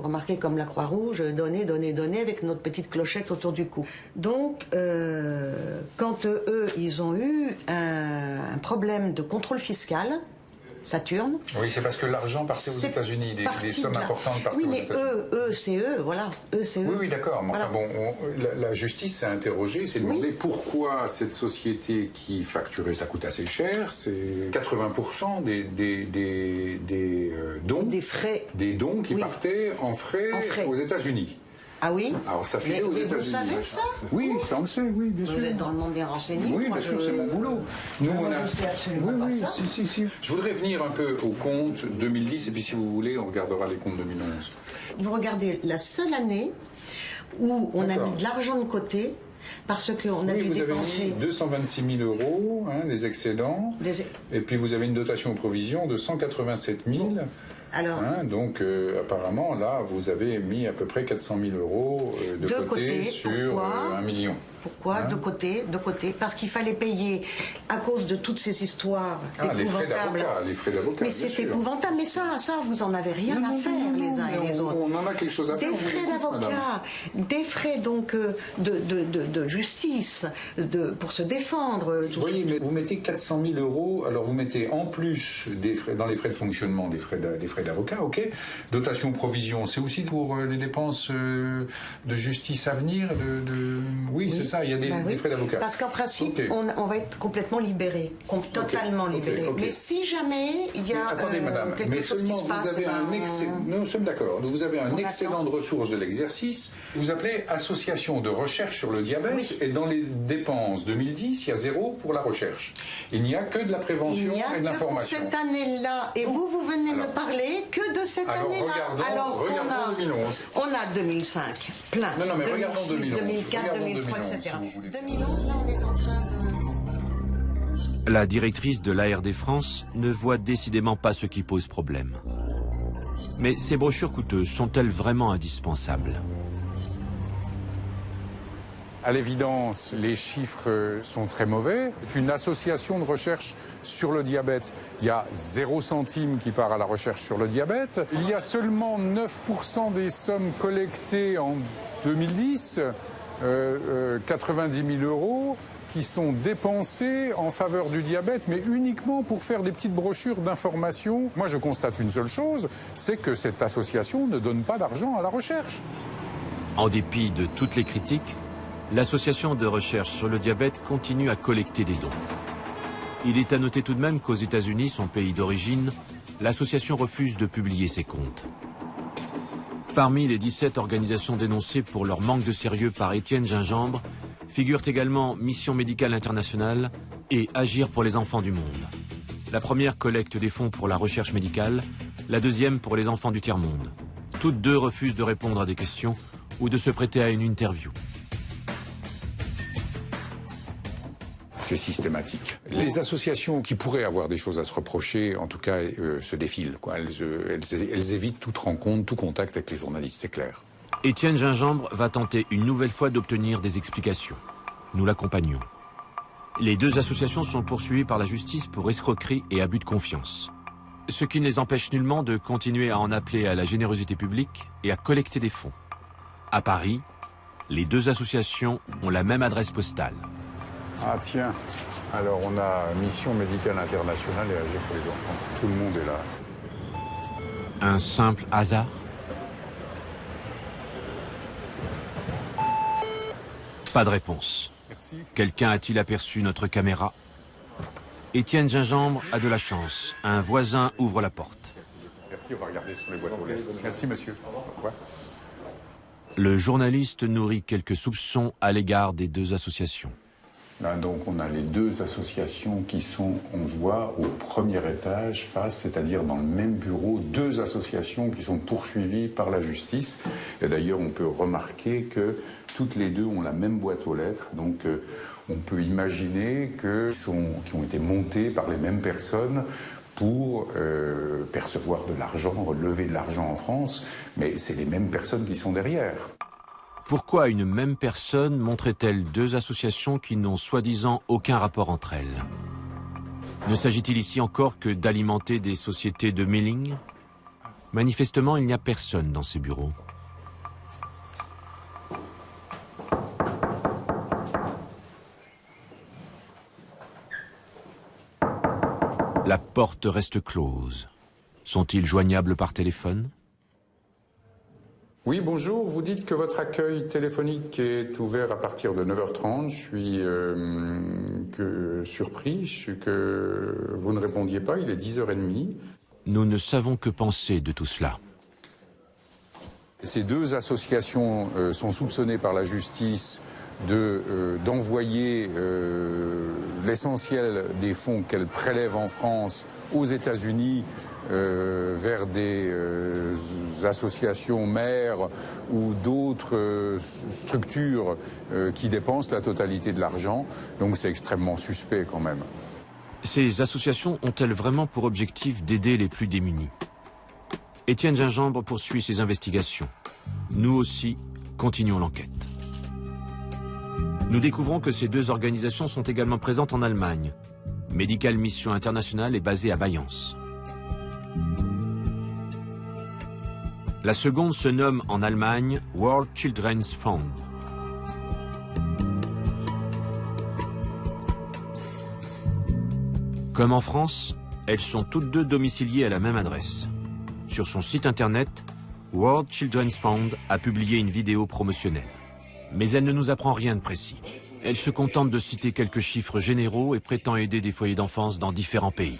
remarquez comme la Croix-Rouge, donner, donner, donner, avec notre petite clochette autour du cou. Donc, quand eux, ils ont eu un problème de contrôle fiscal, Saturn. Oui, c'est parce que l'argent partait aux États-Unis, des sommes importantes partaient aux États-Unis. Oui, mais voilà. Oui, d'accord. Mais voilà. Enfin, la justice s'est interrogée, s'est demandé pourquoi cette société qui facturait, ça coûte assez cher, c'est 80% des dons, des dons qui partaient en frais aux États-Unis. Ah oui? Alors ça fait aux États-Unis. Vous savez ça? Oui, ça on le sait, oui, bien sûr. Vous êtes dans le monde bien renseigné. Oui, bien sûr, c'est mon boulot. Nous, je sais absolument pas ça. Si. Je voudrais venir un peu au compte 2010, et puis si vous voulez, on regardera les comptes 2011. Vous regardez la seule année où on a mis de l'argent de côté, parce qu'on a dû dépenser... Vous avez mis 226 000 euros, des excédents, et puis vous avez une dotation aux provisions de 187 000. Alors, donc apparemment là vous avez mis à peu près 400 000 euros de côté sur 1 million. Pourquoi de côté? Parce qu'il fallait payer à cause de toutes ces histoires épouvantables. Les frais d'avocat. Mais c'est épouvantable. Mais ça, vous en avez rien à faire les uns et les autres. On en a quelque chose à faire. Des frais d'avocat, des frais donc de justice, pour se défendre. Vous voyez, mais vous mettez 400 000 euros. Alors vous mettez en plus des frais dans les frais de fonctionnement, des frais d'avocat, ok. Dotation provision, c'est aussi pour les dépenses de justice à venir. Oui, c'est ça. Il y a des frais d'avocat. Parce qu'en principe, on va être complètement libéré, totalement libéré. Mais si jamais il y a quelque chose qui se passe, nous sommes d'accord. Vous avez un excédent de ressources de l'exercice. Vous appelez association de recherche sur le diabète, et dans les dépenses 2010, il y a 0 pour la recherche. Il n'y a que de la prévention et de l'information. Cette année-là, et vous venez me parler que de cette année-là. Alors regardons 2011. On a 2005, plein. Non, mais 2006, regardons 2011. 2004, 2003, etc. 2011, là, on est en train de... La directrice de l'ARD France ne voit décidément pas ce qui pose problème. Mais ces brochures coûteuses sont-elles vraiment indispensables? À l'évidence, les chiffres sont très mauvais. Une association de recherche sur le diabète, il y a 0 centime qui part à la recherche sur le diabète. Il y a seulement 9% des sommes collectées en 2010, 90 000 euros, qui sont dépensés en faveur du diabète, mais uniquement pour faire des petites brochures d'information. Moi, je constate une seule chose, c'est que cette association ne donne pas d'argent à la recherche. En dépit de toutes les critiques, l'association de recherche sur le diabète continue à collecter des dons. Il est à noter tout de même qu'aux États-Unis, son pays d'origine, l'association refuse de publier ses comptes. Parmi les 17 organisations dénoncées pour leur manque de sérieux par Étienne Gingembre, figurent également Mission Médicale Internationale et Agir pour les enfants du monde. La première collecte des fonds pour la recherche médicale, la deuxième pour les enfants du tiers-monde. Toutes deux refusent de répondre à des questions ou de se prêter à une interview. C'est systématique. Les associations qui pourraient avoir des choses à se reprocher, en tout cas, se défilent, quoi. Elles évitent toute rencontre, tout contact avec les journalistes, c'est clair. Étienne Gingembre va tenter une nouvelle fois d'obtenir des explications. Nous l'accompagnons. Les deux associations sont poursuivies par la justice pour escroquerie et abus de confiance. Ce qui ne les empêche nullement de continuer à en appeler à la générosité publique et à collecter des fonds. À Paris, les deux associations ont la même adresse postale. Ah tiens, alors on a Mission Médicale Internationale et Agir pour les enfants. Tout le monde est là. Un simple hasard? Pas de réponse. Quelqu'un a-t-il aperçu notre caméra? Étienne Gingembre a de la chance. Un voisin ouvre la porte. Merci, on va regarder sur les boîtes aux lettres. Merci monsieur. Au revoir. Le journaliste nourrit quelques soupçons à l'égard des deux associations. Là, donc on a les deux associations qui sont, on voit, au premier étage, face, c'est-à-dire dans le même bureau, deux associations qui sont poursuivies par la justice. Et d'ailleurs, on peut remarquer que toutes les deux ont la même boîte aux lettres. Donc on peut imaginer qui ont été montées par les mêmes personnes pour percevoir de l'argent, relever de l'argent en France. Mais c'est les mêmes personnes qui sont derrière. Pourquoi une même personne montrait-elle deux associations qui n'ont soi-disant aucun rapport entre elles? Ne s'agit-il ici encore que d'alimenter des sociétés de mailing? Manifestement, il n'y a personne dans ces bureaux. La porte reste close. Sont-ils joignables par téléphone? Oui, bonjour. Vous dites que votre accueil téléphonique est ouvert à partir de 9h30. Je suis surpris que vous ne répondiez pas. Il est 10h30. Nous ne savons que penser de tout cela. Ces deux associations sont soupçonnées par la justice d'envoyer l'essentiel des fonds qu'elles prélèvent en France aux États-Unis vers des associations mères ou d'autres structures qui dépensent la totalité de l'argent. Donc c'est extrêmement suspect quand même. Ces associations ont-elles vraiment pour objectif d'aider les plus démunis? Étienne Gingembre poursuit ses investigations. Nous aussi, continuons l'enquête. Nous découvrons que ces deux organisations sont également présentes en Allemagne. Médicale Mission Internationale est basée à Mayence. La seconde se nomme en Allemagne World Children's Fund. Comme en France, elles sont toutes deux domiciliées à la même adresse. Sur son site internet, World Children's Fund a publié une vidéo promotionnelle. Mais elle ne nous apprend rien de précis. Elle se contente de citer quelques chiffres généraux et prétend aider des foyers d'enfance dans différents pays.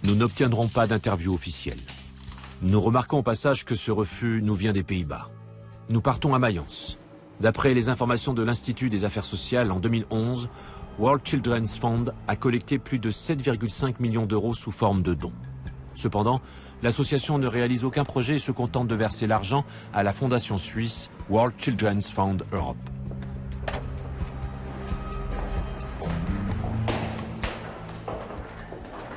Nous n'obtiendrons pas d'interview officielle. Nous remarquons au passage que ce refus nous vient des Pays-Bas. Nous partons à Mayence. D'après les informations de l'Institut des Affaires sociales, en 2011, World Children's Fund a collecté plus de 7,5 millions d'euros sous forme de dons. Cependant, l'association ne réalise aucun projet et se contente de verser l'argent à la fondation suisse World Children's Fund Europe.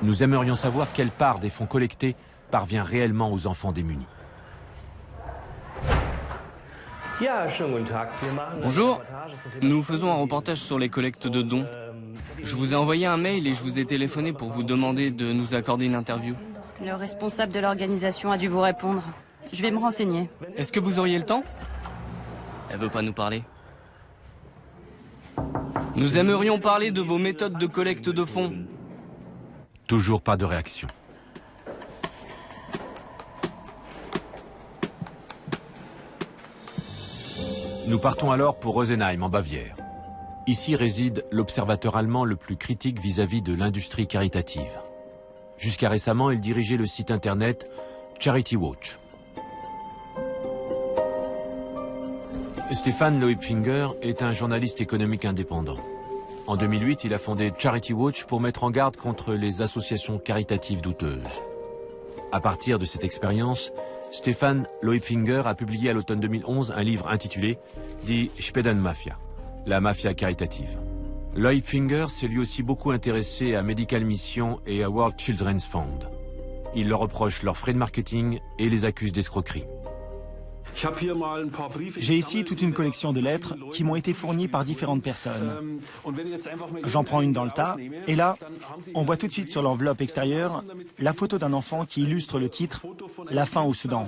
Nous aimerions savoir quelle part des fonds collectés parvient réellement aux enfants démunis. Bonjour, nous faisons un reportage sur les collectes de dons. Je vous ai envoyé un mail et je vous ai téléphoné pour vous demander de nous accorder une interview. Le responsable de l'organisation a dû vous répondre. Je vais me renseigner. Est-ce que vous auriez le temps? Elle veut pas nous parler. Nous aimerions parler de vos méthodes de collecte de fonds. Toujours pas de réaction. Nous partons alors pour Rosenheim, en Bavière. Ici réside l'observateur allemand le plus critique vis-à-vis de l'industrie caritative. Jusqu'à récemment, il dirigeait le site internet Charity Watch. Stefan Loipfinger est un journaliste économique indépendant. En 2008, il a fondé Charity Watch pour mettre en garde contre les associations caritatives douteuses. À partir de cette expérience, Stefan Loipfinger a publié à l'automne 2011 un livre intitulé « Die Spendenmafia », la mafia caritative. Loipfinger s'est lui aussi beaucoup intéressé à Medical Mission et à World Children's Fund. Il leur reproche leurs frais de marketing et les accuse d'escroquerie. J'ai ici toute une collection de lettres qui m'ont été fournies par différentes personnes. J'en prends une dans le tas, et là, on voit tout de suite sur l'enveloppe extérieure la photo d'un enfant qui illustre le titre « La faim au Soudan ».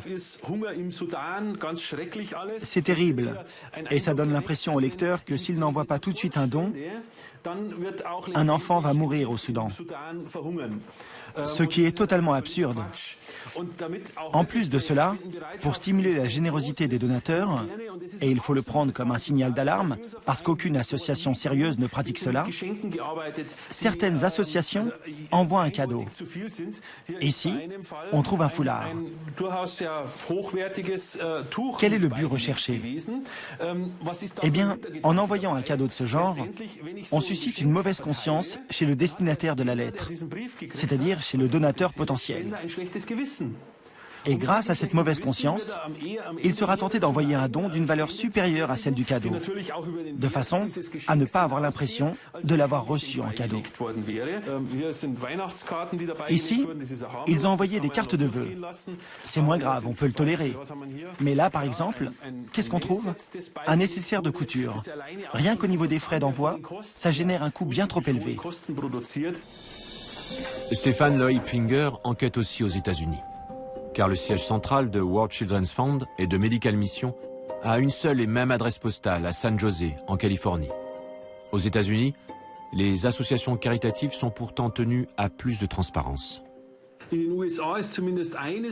C'est terrible, et ça donne l'impression au lecteur que s'il n'envoie pas tout de suite un don, un enfant va mourir au Soudan. Ce qui est totalement absurde. En plus de cela, pour stimuler la générosité des donateurs, et il faut le prendre comme un signal d'alarme, parce qu'aucune association sérieuse ne pratique cela, certaines associations envoient un cadeau. Ici, on trouve un foulard. Quel est le but recherché? Eh bien, en envoyant un cadeau de ce genre, on suscite une mauvaise conscience chez le destinataire de la lettre, c'est-à-dire chez le donateur potentiel. Et grâce à cette mauvaise conscience, il sera tenté d'envoyer un don d'une valeur supérieure à celle du cadeau, de façon à ne pas avoir l'impression de l'avoir reçu en cadeau. Ici, ils ont envoyé des cartes de vœux. C'est moins grave, on peut le tolérer. Mais là, par exemple, qu'est-ce qu'on trouve? Un nécessaire de couture. Rien qu'au niveau des frais d'envoi, ça génère un coût bien trop élevé. Stefan Loipfinger enquête aussi aux États-Unis, car le siège central de World Children's Fund et de Medical Mission a une seule et même adresse postale à San José, en Californie. Aux États-Unis, les associations caritatives sont pourtant tenues à plus de transparence.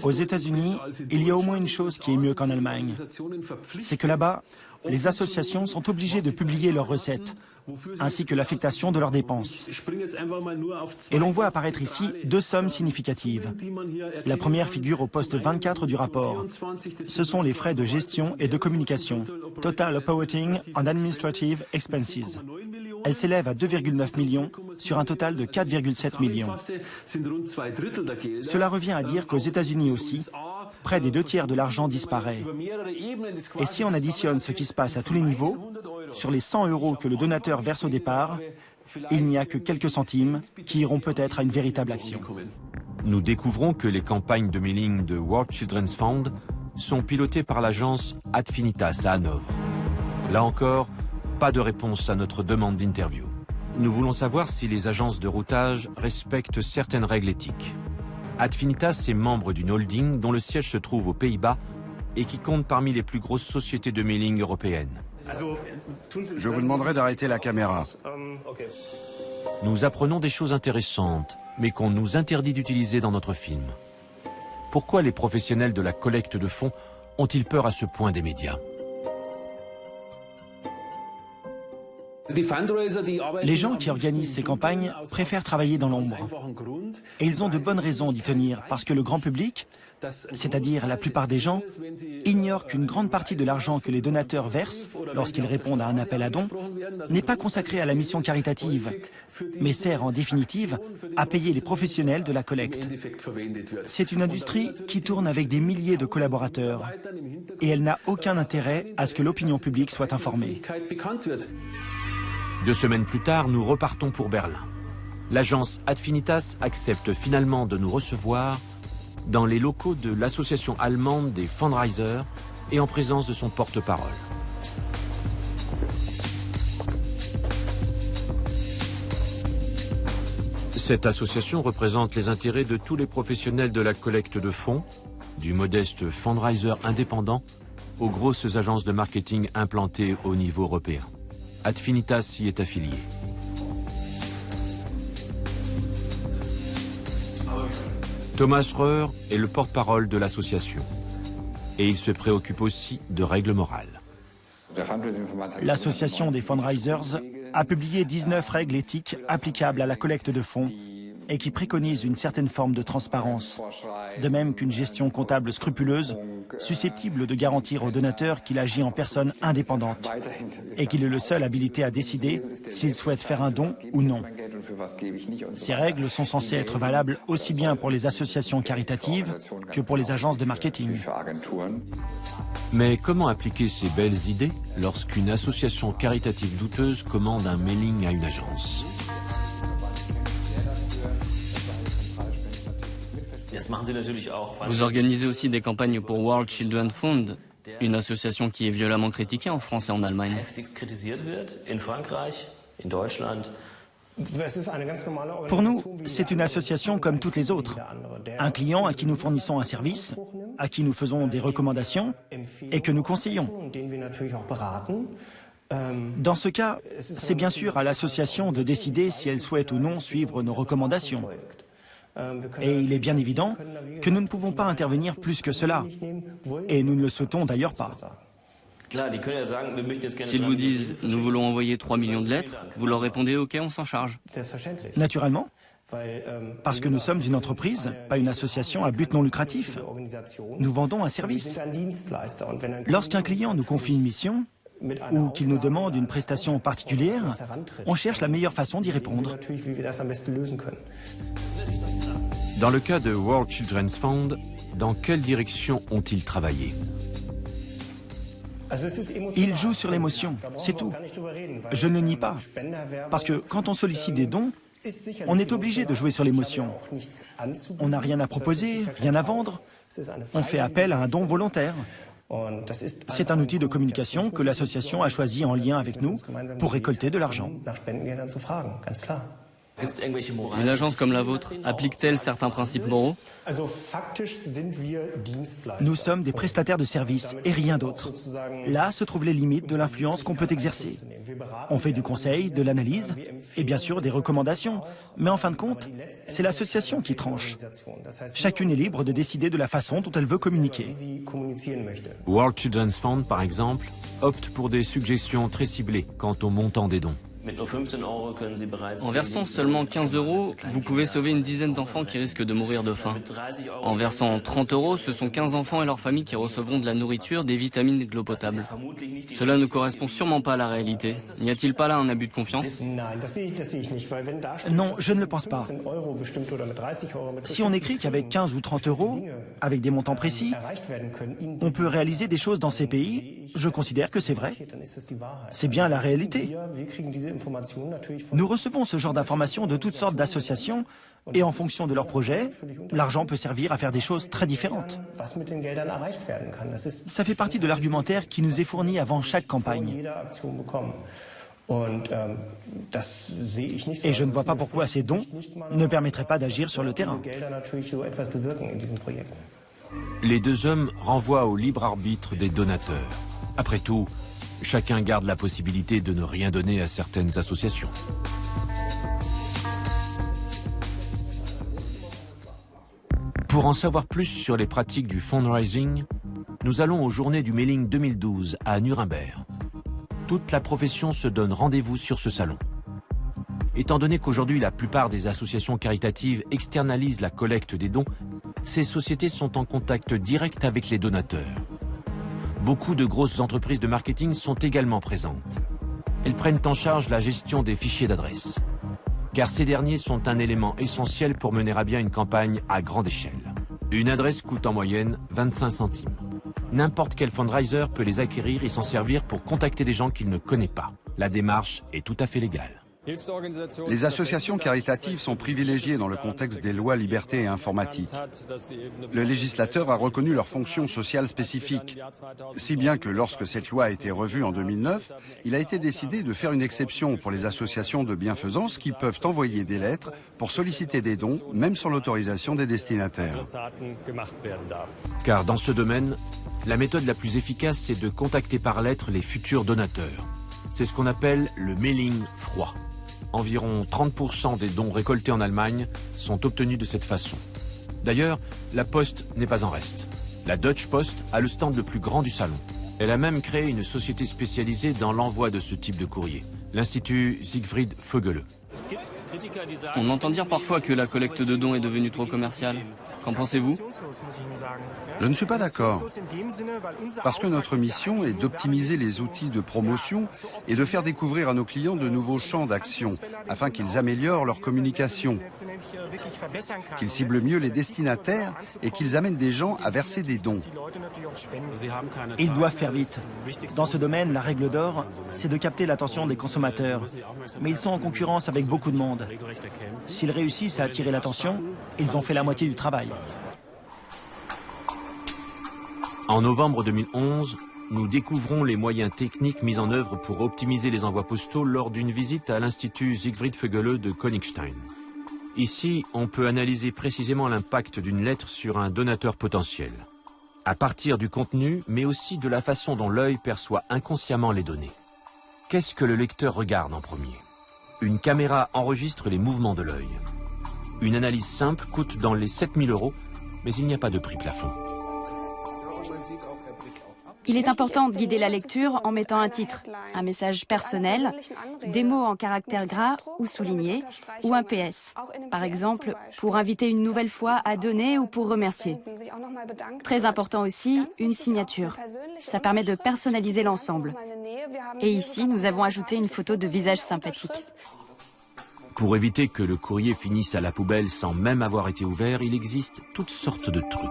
Aux États-Unis, il y a au moins une chose qui est mieux qu'en Allemagne. C'est que là-bas, les associations sont obligées de publier leurs recettes, ainsi que l'affectation de leurs dépenses. Et l'on voit apparaître ici deux sommes significatives. La première figure au poste 24 du rapport. Ce sont les frais de gestion et de communication, Total Operating and Administrative Expenses. Elle s'élève à 2,9 millions sur un total de 4,7 millions. Cela revient à dire qu'aux États-Unis aussi, près des 2/3 de l'argent disparaît. Et si on additionne ce qui se passe à tous les niveaux, sur les 100 € que le donateur verse au départ, il n'y a que quelques centimes qui iront peut-être à une véritable action. Nous découvrons que les campagnes de mailing de World Children's Fund sont pilotées par l'agence Adfinitas à Hanovre. Là encore, pas de réponse à notre demande d'interview. Nous voulons savoir si les agences de routage respectent certaines règles éthiques. Adfinitas est membre d'une holding dont le siège se trouve aux Pays-Bas et qui compte parmi les plus grosses sociétés de mailing européennes. Je vous demanderai d'arrêter la caméra. Nous apprenons des choses intéressantes, mais qu'on nous interdit d'utiliser dans notre film. Pourquoi les professionnels de la collecte de fonds ont-ils peur à ce point des médias? Les gens qui organisent ces campagnes préfèrent travailler dans l'ombre. Et ils ont de bonnes raisons d'y tenir, parce que le grand public, c'est-à-dire la plupart des gens, ignorent qu'une grande partie de l'argent que les donateurs versent lorsqu'ils répondent à un appel à dons n'est pas consacré à la mission caritative, mais sert en définitive à payer les professionnels de la collecte. C'est une industrie qui tourne avec des milliers de collaborateurs et elle n'a aucun intérêt à ce que l'opinion publique soit informée. 2 semaines plus tard, nous repartons pour Berlin. L'agence Adfinitas accepte finalement de nous recevoir dans les locaux de l'association allemande des fundraisers et en présence de son porte-parole. Cette association représente les intérêts de tous les professionnels de la collecte de fonds, du modeste fundraiser indépendant aux grosses agences de marketing implantées au niveau européen. Adfinitas y est affilié. Thomas Röhr est le porte-parole de l'association. Et il se préoccupe aussi de règles morales. L'association des fundraisers a publié 19 règles éthiques applicables à la collecte de fonds et qui préconise une certaine forme de transparence, de même qu'une gestion comptable scrupuleuse, susceptible de garantir au donateur qu'il agit en personne indépendante et qu'il est le seul habilité à décider s'il souhaite faire un don ou non. Ces règles sont censées être valables aussi bien pour les associations caritatives que pour les agences de marketing. Mais comment appliquer ces belles idées lorsqu'une association caritative douteuse commande un mailing à une agence ? Vous organisez aussi des campagnes pour World Children's Fund, une association qui est violemment critiquée en France et en Allemagne. Pour nous, c'est une association comme toutes les autres. Un client à qui nous fournissons un service, à qui nous faisons des recommandations et que nous conseillons. Dans ce cas, c'est bien sûr à l'association de décider si elle souhaite ou non suivre nos recommandations. Et il est bien évident que nous ne pouvons pas intervenir plus que cela. Et nous ne le souhaitons d'ailleurs pas. S'ils vous disent « nous voulons envoyer 3 millions de lettres », vous leur répondez « ok, on s'en charge ». Naturellement, parce que nous sommes une entreprise, pas une association à but non lucratif. Nous vendons un service. Lorsqu'un client nous confie une mission, ou qu'il nous demande une prestation particulière, on cherche la meilleure façon d'y répondre. Dans le cas de World Children's Fund, dans quelle direction ont-ils travaillé ? Ils jouent sur l'émotion, c'est tout. Je ne nie pas. Parce que quand on sollicite des dons, on est obligé de jouer sur l'émotion. On n'a rien à proposer, rien à vendre. On fait appel à un don volontaire. C'est un outil de communication que l'association a choisi en lien avec nous pour récolter de l'argent. Une agence comme la vôtre applique-t-elle certains principes moraux ? Nous sommes des prestataires de services et rien d'autre. Là se trouvent les limites de l'influence qu'on peut exercer. On fait du conseil, de l'analyse et bien sûr des recommandations. Mais en fin de compte, c'est l'association qui tranche. Chacune est libre de décider de la façon dont elle veut communiquer. World Children's Fund, par exemple, opte pour des suggestions très ciblées quant au montant des dons. En versant seulement 15 €, vous pouvez sauver une dizaine d'enfants qui risquent de mourir de faim. En versant 30 €, ce sont 15 enfants et leurs familles qui recevront de la nourriture, des vitamines et de l'eau potable. Cela ne correspond sûrement pas à la réalité. N'y a-t-il pas là un abus de confiance ? Non, je ne le pense pas. Si on écrit qu'avec 15 ou 30 €, avec des montants précis, on peut réaliser des choses dans ces pays, je considère que c'est vrai. C'est bien la réalité. Nous recevons ce genre d'informations de toutes sortes d'associations et en fonction de leur projet, l'argent peut servir à faire des choses très différentes. Ça fait partie de l'argumentaire qui nous est fourni avant chaque campagne. Et je ne vois pas pourquoi ces dons ne permettraient pas d'agir sur le terrain. Les deux hommes renvoient au libre arbitre des donateurs. Après tout, chacun garde la possibilité de ne rien donner à certaines associations. Pour en savoir plus sur les pratiques du fundraising, nous allons aux Journées du Mailing 2012 à Nuremberg. Toute la profession se donne rendez-vous sur ce salon. Étant donné qu'aujourd'hui la plupart des associations caritatives externalisent la collecte des dons, ces sociétés sont en contact direct avec les donateurs. Beaucoup de grosses entreprises de marketing sont également présentes. Elles prennent en charge la gestion des fichiers d'adresse, car ces derniers sont un élément essentiel pour mener à bien une campagne à grande échelle. Une adresse coûte en moyenne 25 centimes. N'importe quel fundraiser peut les acquérir et s'en servir pour contacter des gens qu'il ne connaît pas. La démarche est tout à fait légale. Les associations caritatives sont privilégiées dans le contexte des lois liberté et informatique. Le législateur a reconnu leurs fonctions sociales spécifiques, si bien que lorsque cette loi a été revue en 2009, il a été décidé de faire une exception pour les associations de bienfaisance qui peuvent envoyer des lettres pour solliciter des dons, même sans l'autorisation des destinataires. Car dans ce domaine, la méthode la plus efficace, c'est de contacter par lettre les futurs donateurs. C'est ce qu'on appelle le mailing froid. Environ 30% des dons récoltés en Allemagne sont obtenus de cette façon. D'ailleurs, la Poste n'est pas en reste. La Deutsche Post a le stand le plus grand du salon. Elle a même créé une société spécialisée dans l'envoi de ce type de courrier, l'Institut Siegfried Vögele. On entend dire parfois que la collecte de dons est devenue trop commerciale. Qu'en pensez-vous? Je ne suis pas d'accord. Parce que notre mission est d'optimiser les outils de promotion et de faire découvrir à nos clients de nouveaux champs d'action afin qu'ils améliorent leur communication, qu'ils ciblent mieux les destinataires et qu'ils amènent des gens à verser des dons. Ils doivent faire vite. Dans ce domaine, la règle d'or, c'est de capter l'attention des consommateurs. Mais ils sont en concurrence avec beaucoup de monde. S'ils réussissent à attirer l'attention, ils ont fait la moitié du travail. En novembre 2011, nous découvrons les moyens techniques mis en œuvre pour optimiser les envois postaux lors d'une visite à l'Institut Siegfried Vögele de Königstein. Ici, on peut analyser précisément l'impact d'une lettre sur un donateur potentiel, à partir du contenu, mais aussi de la façon dont l'œil perçoit inconsciemment les données. Qu'est-ce que le lecteur regarde en premier? Une caméra enregistre les mouvements de l'œil. Une analyse simple coûte dans les 7 000 €, mais il n'y a pas de prix plafond. Il est important de guider la lecture en mettant un titre, un message personnel, des mots en caractères gras ou soulignés, ou un PS. Par exemple, pour inviter une nouvelle fois à donner ou pour remercier. Très important aussi, une signature. Ça permet de personnaliser l'ensemble. Et ici, nous avons ajouté une photo de visage sympathique. Pour éviter que le courrier finisse à la poubelle sans même avoir été ouvert, il existe toutes sortes de trucs.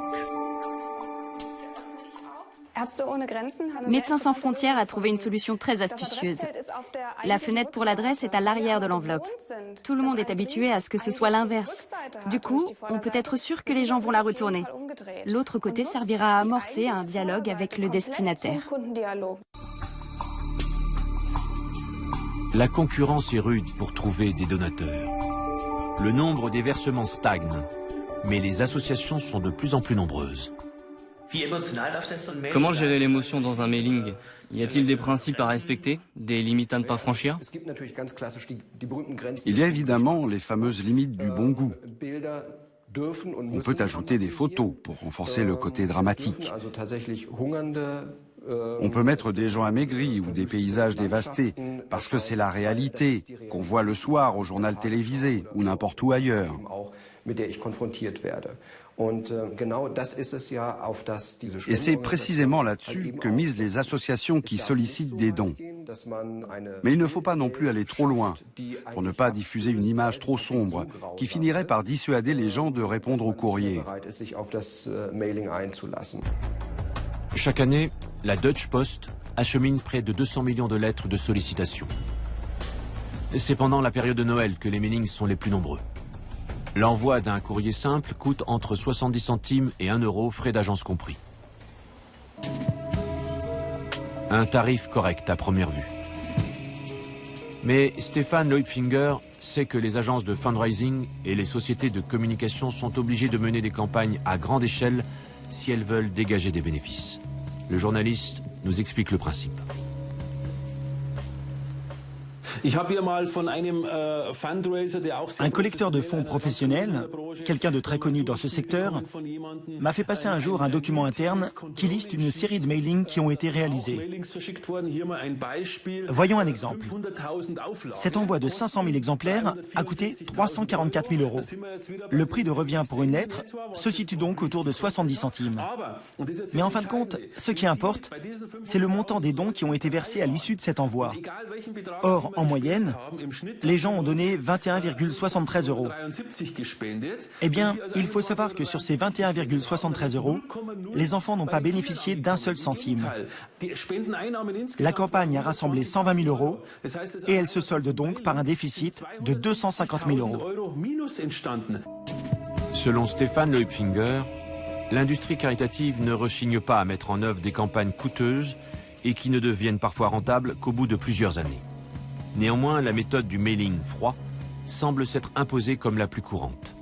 Médecins sans frontières a trouvé une solution très astucieuse. La fenêtre pour l'adresse est à l'arrière de l'enveloppe. Tout le monde est habitué à ce que ce soit l'inverse. Du coup, on peut être sûr que les gens vont la retourner. L'autre côté servira à amorcer un dialogue avec le destinataire. La concurrence est rude pour trouver des donateurs. Le nombre des versements stagne, mais les associations sont de plus en plus nombreuses. Comment gérer l'émotion dans un mailing? Y a-t-il des principes à respecter, des limites à ne pas franchir? Il y a évidemment les fameuses limites du bon goût. On peut ajouter des photos pour renforcer le côté dramatique. On peut mettre des gens amaigris ou des paysages dévastés, parce que c'est la réalité qu'on voit le soir au journal télévisé ou n'importe où ailleurs. Et c'est précisément là-dessus que misent les associations qui sollicitent des dons. Mais il ne faut pas non plus aller trop loin, pour ne pas diffuser une image trop sombre, qui finirait par dissuader les gens de répondre au courrier. Chaque année, la Deutsche Post achemine près de 200 millions de lettres de sollicitation. C'est pendant la période de Noël que les mailings sont les plus nombreux. L'envoi d'un courrier simple coûte entre 70 centimes et 1 €, frais d'agence compris. Un tarif correct à première vue. Mais Stefan Leupfinger sait que les agences de fundraising et les sociétés de communication sont obligées de mener des campagnes à grande échelle si elles veulent dégager des bénéfices. Le journaliste nous explique le principe. Un collecteur de fonds professionnel, quelqu'un de très connu dans ce secteur, m'a fait passer un jour un document interne qui liste une série de mailings qui ont été réalisés. Voyons un exemple. Cet envoi de 500 000 exemplaires a coûté 344 000 €. Le prix de revient pour une lettre se situe donc autour de 70 centimes. Mais en fin de compte, ce qui importe, c'est le montant des dons qui ont été versés à l'issue de cet envoi. Or, en moyenne, les gens ont donné 21,73 €. Eh bien, il faut savoir que sur ces 21,73 €, les enfants n'ont pas bénéficié d'un seul centime. La campagne a rassemblé 120 000 € et elle se solde donc par un déficit de 250 000 €. Selon Stefan Leupfinger, l'industrie caritative ne rechigne pas à mettre en œuvre des campagnes coûteuses et qui ne deviennent parfois rentables qu'au bout de plusieurs années. Néanmoins, la méthode du mailing froid semble s'être imposée comme la plus courante.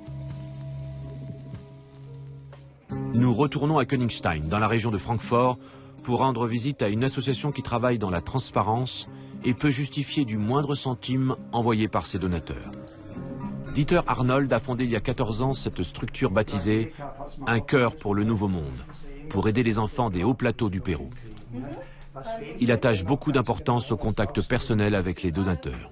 Nous retournons à Königstein, dans la région de Francfort, pour rendre visite à une association qui travaille dans la transparence et peut justifier du moindre centime envoyé par ses donateurs. Dieter Arnold a fondé il y a 14 ans cette structure baptisée « Un cœur pour le nouveau monde » pour aider les enfants des hauts plateaux du Pérou. Il attache beaucoup d'importance au contact personnel avec les donateurs.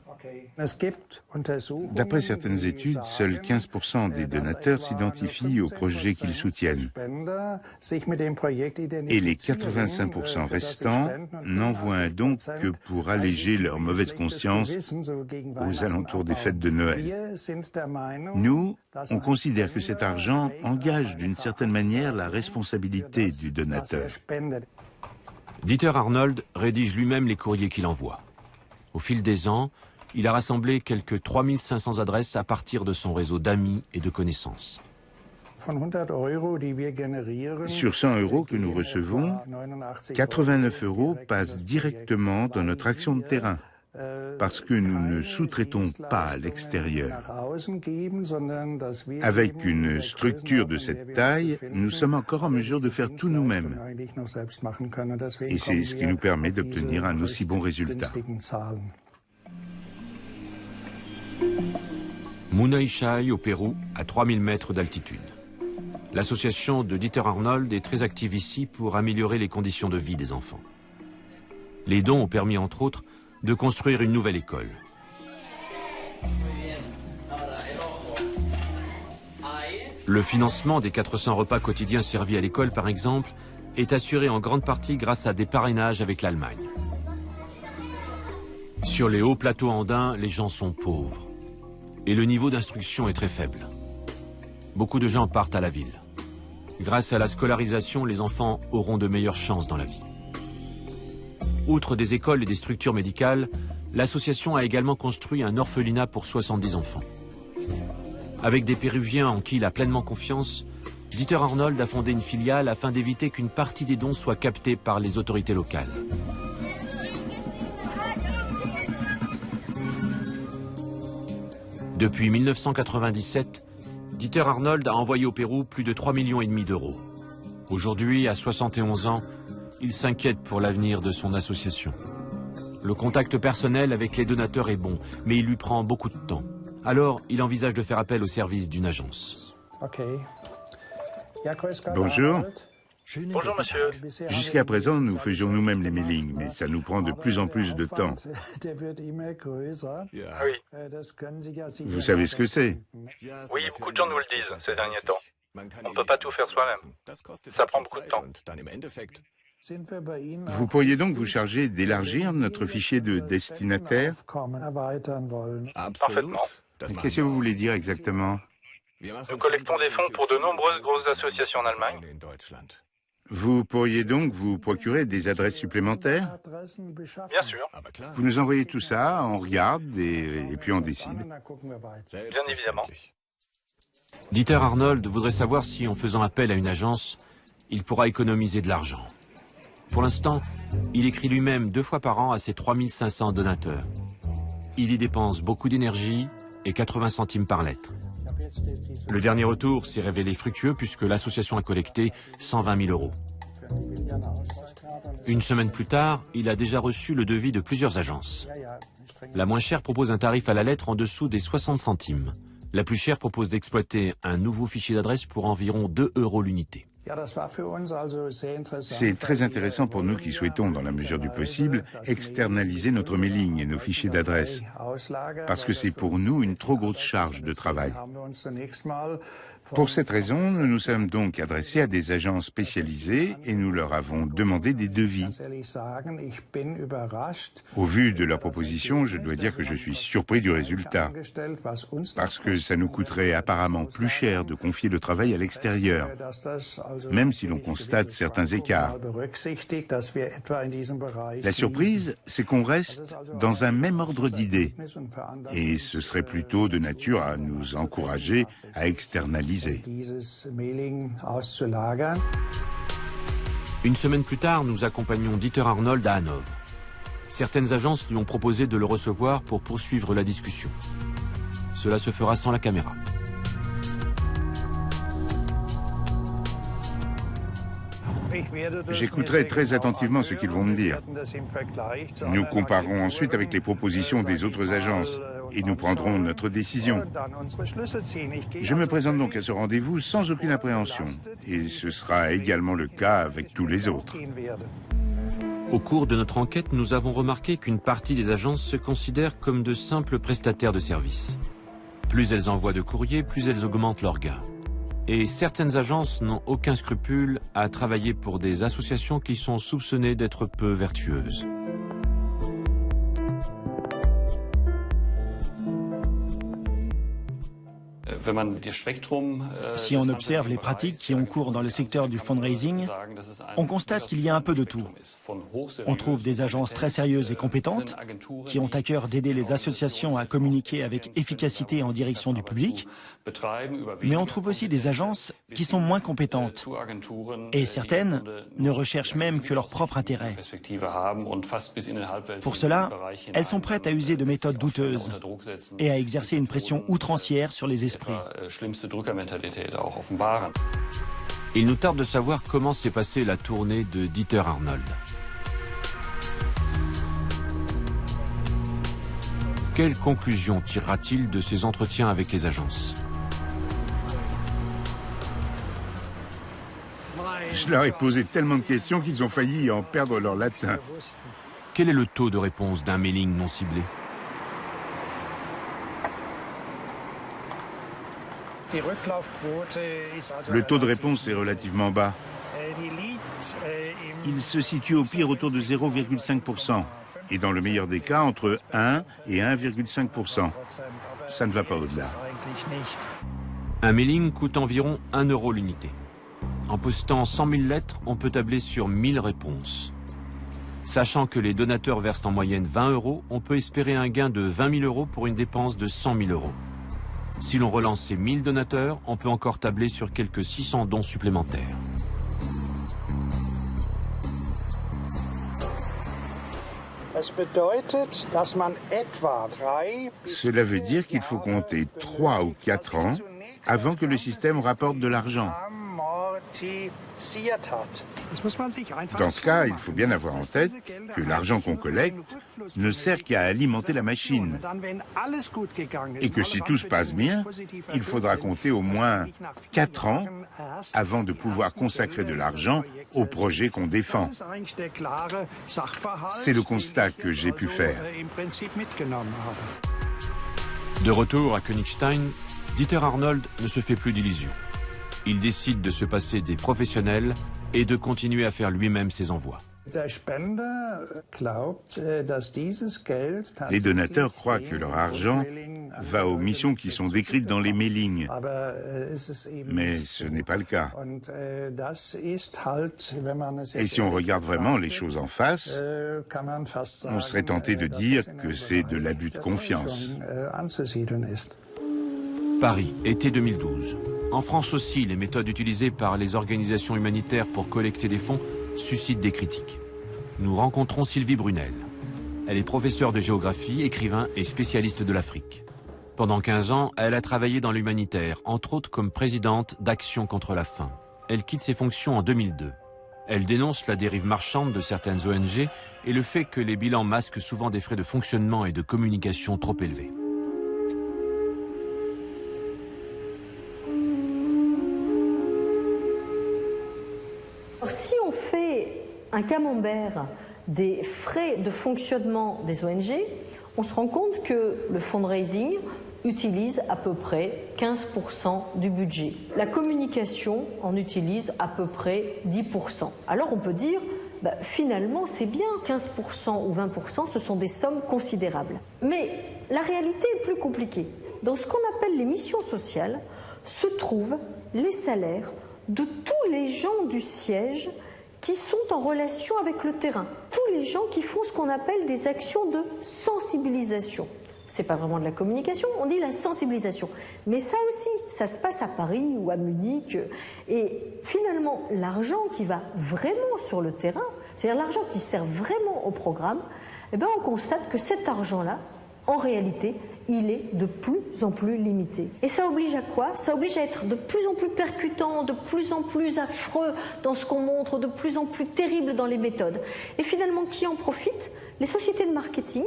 D'après certaines études, seuls 15% des donateurs s'identifient au projet qu'ils soutiennent. Et les 85% restants n'envoient un don que pour alléger leur mauvaise conscience aux alentours des fêtes de Noël. Nous, on considère que cet argent engage d'une certaine manière la responsabilité du donateur. Dieter Arnold rédige lui-même les courriers qu'il envoie. Au fil des ans, il a rassemblé quelques 3500 adresses à partir de son réseau d'amis et de connaissances. Sur 100 € que nous recevons, 89 € passent directement dans notre action de terrain, parce que nous ne sous-traitons pas à l'extérieur. Avec une structure de cette taille, nous sommes encore en mesure de faire tout nous-mêmes. Et c'est ce qui nous permet d'obtenir un aussi bon résultat. Munay Chai au Pérou, à 3000 mètres d'altitude. L'association de Dieter Arnold est très active ici pour améliorer les conditions de vie des enfants. Les dons ont permis, entre autres, de construire une nouvelle école. Le financement des 400 repas quotidiens servis à l'école, par exemple, est assuré en grande partie grâce à des parrainages avec l'Allemagne. Sur les hauts plateaux andins, les gens sont pauvres. Et le niveau d'instruction est très faible. Beaucoup de gens partent à la ville. Grâce à la scolarisation, les enfants auront de meilleures chances dans la vie. Outre des écoles et des structures médicales, l'association a également construit un orphelinat pour 70 enfants. Avec des Péruviens en qui il a pleinement confiance, Dieter Arnold a fondé une filiale afin d'éviter qu'une partie des dons soit captée par les autorités locales. Depuis 1997, Dieter Arnold a envoyé au Pérou plus de 3,5 millions d'euros. Aujourd'hui, à 71 ans, il s'inquiète pour l'avenir de son association. Le contact personnel avec les donateurs est bon, mais il lui prend beaucoup de temps. Alors, il envisage de faire appel au service d'une agence. Bonjour. Bonjour monsieur. Jusqu'à présent, nous faisions nous-mêmes les mailings, mais ça nous prend de plus en plus de temps. Oui. Vous savez ce que c'est? Oui, beaucoup de gens nous le disent ces derniers temps. On ne peut pas tout faire soi-même. Ça prend beaucoup de temps. Vous pourriez donc vous charger d'élargir notre fichier de destinataires? Parfaitement. Qu'est-ce que vous voulez dire exactement? Nous collectons des fonds pour de nombreuses grosses associations en Allemagne. Vous pourriez donc vous procurer des adresses supplémentaires? Bien sûr. Vous nous envoyez tout ça, on regarde et puis on décide. Bien évidemment. Dieter Arnold voudrait savoir si, en faisant appel à une agence, il pourra économiser de l'argent. Pour l'instant, il écrit lui-même 2 fois par an à ses 3500 donateurs. Il y dépense beaucoup d'énergie et 80 centimes par lettre. Le dernier retour s'est révélé fructueux puisque l'association a collecté 120 000 €. Une semaine plus tard, il a déjà reçu le devis de plusieurs agences. La moins chère propose un tarif à la lettre en dessous des 60 centimes. La plus chère propose d'exploiter un nouveau fichier d'adresse pour environ 2 € l'unité. C'est très intéressant pour nous qui souhaitons, dans la mesure du possible, externaliser notre mailing et nos fichiers d'adresse, parce que c'est pour nous une trop grosse charge de travail. Pour cette raison, nous nous sommes donc adressés à des agences spécialisées et nous leur avons demandé des devis. Au vu de leur proposition, je dois dire que je suis surpris du résultat, parce que ça nous coûterait apparemment plus cher de confier le travail à l'extérieur, même si l'on constate certains écarts. La surprise, c'est qu'on reste dans un même ordre d'idées, et ce serait plutôt de nature à nous encourager à externaliser. Une semaine plus tard, nous accompagnons Dieter Arnold à Hanovre. Certaines agences lui ont proposé de le recevoir pour poursuivre la discussion. Cela se fera sans la caméra. J'écouterai très attentivement ce qu'ils vont me dire. Nous comparerons ensuite avec les propositions des autres agences et nous prendrons notre décision. Je me présente donc à ce rendez-vous sans aucune appréhension et ce sera également le cas avec tous les autres. Au cours de notre enquête, nous avons remarqué qu'une partie des agences se considèrent comme de simples prestataires de services. Plus elles envoient de courriers, plus elles augmentent leurs gains. Et certaines agences n'ont aucun scrupule à travailler pour des associations qui sont soupçonnées d'être peu vertueuses. Si on observe les pratiques qui ont cours dans le secteur du fundraising, on constate qu'il y a un peu de tout. On trouve des agences très sérieuses et compétentes qui ont à cœur d'aider les associations à communiquer avec efficacité en direction du public, mais on trouve aussi des agences qui sont moins compétentes et certaines ne recherchent même que leur propre intérêt. Pour cela, elles sont prêtes à user de méthodes douteuses et à exercer une pression outrancière sur les esprits. Il nous tarde de savoir comment s'est passée la tournée de Dieter Arnold. Quelles conclusions tirera-t-il de ses entretiens avec les agences? Je leur ai posé tellement de questions qu'ils ont failli en perdre leur latin. Quel est le taux de réponse d'un mailing non ciblé? Le taux de réponse est relativement bas. Il se situe au pire autour de 0,5% et dans le meilleur des cas entre 1 et 1,5%. Ça ne va pas au-delà. Un mailing coûte environ 1 € l'unité. En postant 100 000 lettres, on peut tabler sur 1000 réponses. Sachant que les donateurs versent en moyenne 20 €, on peut espérer un gain de 20 000 € pour une dépense de 100 000 €. Si l'on relance ces 1000 donateurs, on peut encore tabler sur quelques 600 dons supplémentaires. Cela veut dire qu'il faut compter 3 ou 4 ans avant que le système rapporte de l'argent. Dans ce cas, il faut bien avoir en tête que l'argent qu'on collecte ne sert qu'à alimenter la machine. Et que si tout se passe bien, il faudra compter au moins 4 ans avant de pouvoir consacrer de l'argent au projet qu'on défend. C'est le constat que j'ai pu faire. De retour à Königstein, Dieter Arnold ne se fait plus d'illusions. Il décide de se passer des professionnels et de continuer à faire lui-même ses envois. Les donateurs croient que leur argent va aux missions qui sont décrites dans les mailings. Mais ce n'est pas le cas. Et si on regarde vraiment les choses en face, on serait tenté de dire que c'est de l'abus de confiance. Paris, été 2012. En France aussi, les méthodes utilisées par les organisations humanitaires pour collecter des fonds suscitent des critiques. Nous rencontrons Sylvie Brunel. Elle est professeure de géographie, écrivain et spécialiste de l'Afrique. Pendant 15 ans, elle a travaillé dans l'humanitaire, entre autres comme présidente d'Action contre la faim. Elle quitte ses fonctions en 2002. Elle dénonce la dérive marchande de certaines ONG et le fait que les bilans masquent souvent des frais de fonctionnement et de communication trop élevés. Si on fait un camembert des frais de fonctionnement des ONG, on se rend compte que le fundraising utilise à peu près 15% du budget. La communication en utilise à peu près 10%. Alors on peut dire, finalement c'est bien, 15% ou 20%, ce sont des sommes considérables. Mais la réalité est plus compliquée. Dans ce qu'on appelle les missions sociales se trouvent les salaires de tous les gens du siège qui sont en relation avec le terrain. Tous les gens qui font ce qu'on appelle des actions de sensibilisation. C'est pas vraiment de la communication, on dit la sensibilisation. Mais ça aussi, ça se passe à Paris ou à Munich. Et finalement, l'argent qui va vraiment sur le terrain, c'est-à-dire l'argent qui sert vraiment au programme, on constate que cet argent-là, en réalité, il est de plus en plus limité. Et ça oblige à quoi? Ça oblige à être de plus en plus percutant, de plus en plus affreux dans ce qu'on montre, de plus en plus terrible dans les méthodes. Et finalement, qui en profite? Les sociétés de marketing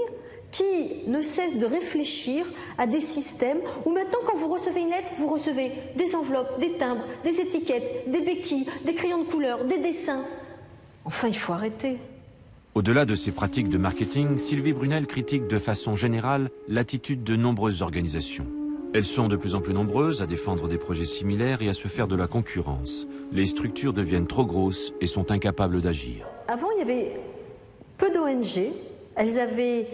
qui ne cessent de réfléchir à des systèmes où maintenant, quand vous recevez une lettre, vous recevez des enveloppes, des timbres, des étiquettes, des béquilles, des crayons de couleur, des dessins. Enfin, il faut arrêter. Au-delà de ces pratiques de marketing, Sylvie Brunel critique de façon générale l'attitude de nombreuses organisations. Elles sont de plus en plus nombreuses à défendre des projets similaires et à se faire de la concurrence. Les structures deviennent trop grosses et sont incapables d'agir. Avant, il y avait peu d'ONG. Elles avaient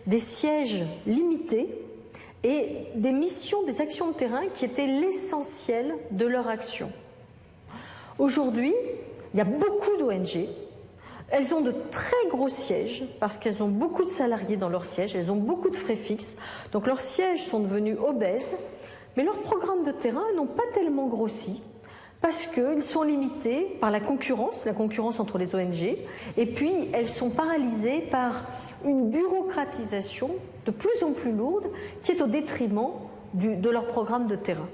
des sièges limités et des missions, des actions de terrain qui étaient l'essentiel de leur action. Aujourd'hui, il y a beaucoup d'ONG. Elles ont de très gros sièges parce qu'elles ont beaucoup de salariés dans leurs sièges, elles ont beaucoup de frais fixes, donc leurs sièges sont devenus obèses, mais leurs programmes de terrain n'ont pas tellement grossi parce qu'ils sont limités par la concurrence entre les ONG, et puis elles sont paralysées par une bureaucratisation de plus en plus lourde qui est au détriment de leur programme de terrain.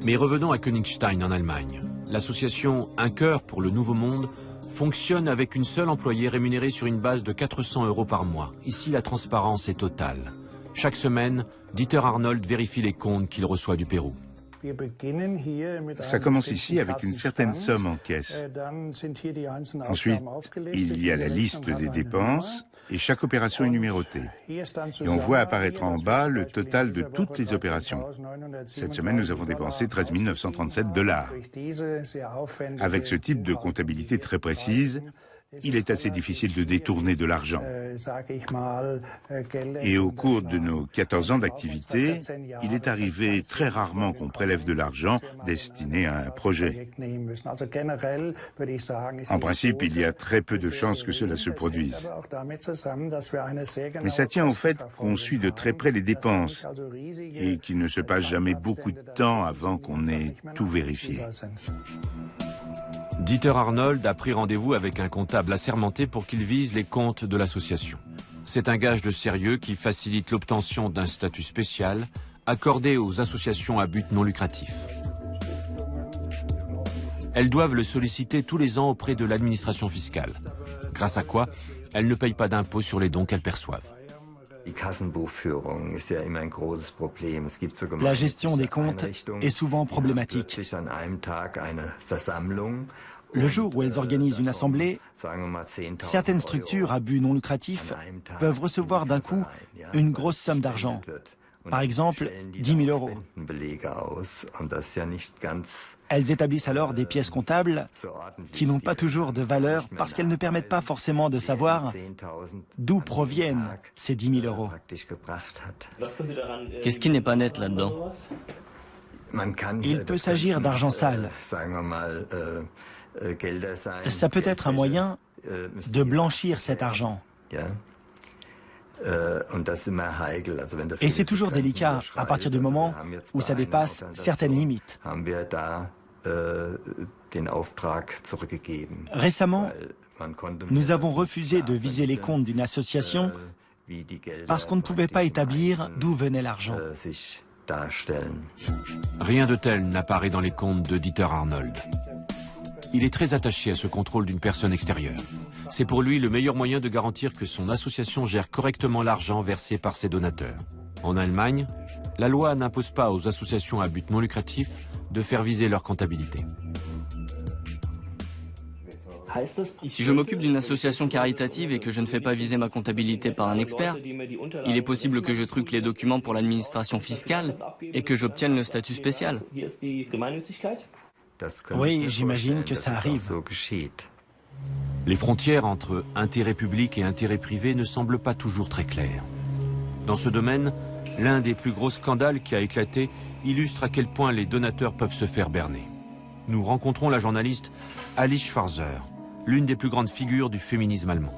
Mais revenons à Königstein en Allemagne. L'association Un cœur pour le nouveau monde fonctionne avec une seule employée rémunérée sur une base de 400 € par mois. Ici, la transparence est totale. Chaque semaine, Dieter Arnold vérifie les comptes qu'il reçoit du Pérou. Ça commence ici avec une certaine somme en caisse. Ensuite, il y a la liste des dépenses et chaque opération est numérotée. Et on voit apparaître en bas le total de toutes les opérations. Cette semaine, nous avons dépensé 13 937 $. Avec ce type de comptabilité très précise, il est assez difficile de détourner de l'argent. Et au cours de nos 14 ans d'activité, il est arrivé très rarement qu'on prélève de l'argent destiné à un projet. En principe, il y a très peu de chances que cela se produise. Mais ça tient au fait qu'on suit de très près les dépenses et qu'il ne se passe jamais beaucoup de temps avant qu'on ait tout vérifié. Dieter Arnold a pris rendez-vous avec un comptable assermenté pour qu'il vise les comptes de l'association. C'est un gage de sérieux qui facilite l'obtention d'un statut spécial accordé aux associations à but non lucratif. Elles doivent le solliciter tous les ans auprès de l'administration fiscale, grâce à quoi elles ne payent pas d'impôts sur les dons qu'elles perçoivent. La gestion des comptes est souvent problématique. Le jour où elles organisent une assemblée, certaines structures à but non lucratif peuvent recevoir d'un coup une grosse somme d'argent. Par exemple, 10 000 €. Elles établissent alors des pièces comptables qui n'ont pas toujours de valeur parce qu'elles ne permettent pas forcément de savoir d'où proviennent ces 10 000 €. Qu'est-ce qui n'est pas net là-dedans? Il peut s'agir d'argent sale. Ça peut être un moyen de blanchir cet argent. Et c'est toujours délicat à partir du moment où ça dépasse certaines limites. Récemment, nous avons refusé de viser les comptes d'une association parce qu'on ne pouvait pas établir d'où venait l'argent. Rien de tel n'apparaît dans les comptes de Dieter Arnold. Il est très attaché à ce contrôle d'une personne extérieure. C'est pour lui le meilleur moyen de garantir que son association gère correctement l'argent versé par ses donateurs. En Allemagne, la loi n'impose pas aux associations à but non lucratif de faire viser leur comptabilité. Si je m'occupe d'une association caritative et que je ne fais pas viser ma comptabilité par un expert, il est possible que je truque les documents pour l'administration fiscale et que j'obtienne le statut spécial. Oui, j'imagine que ça arrive. Les frontières entre intérêt public et intérêt privé ne semblent pas toujours très claires. Dans ce domaine, l'un des plus gros scandales qui a éclaté illustre à quel point les donateurs peuvent se faire berner. Nous rencontrons la journaliste Alice Schwarzer, l'une des plus grandes figures du féminisme allemand.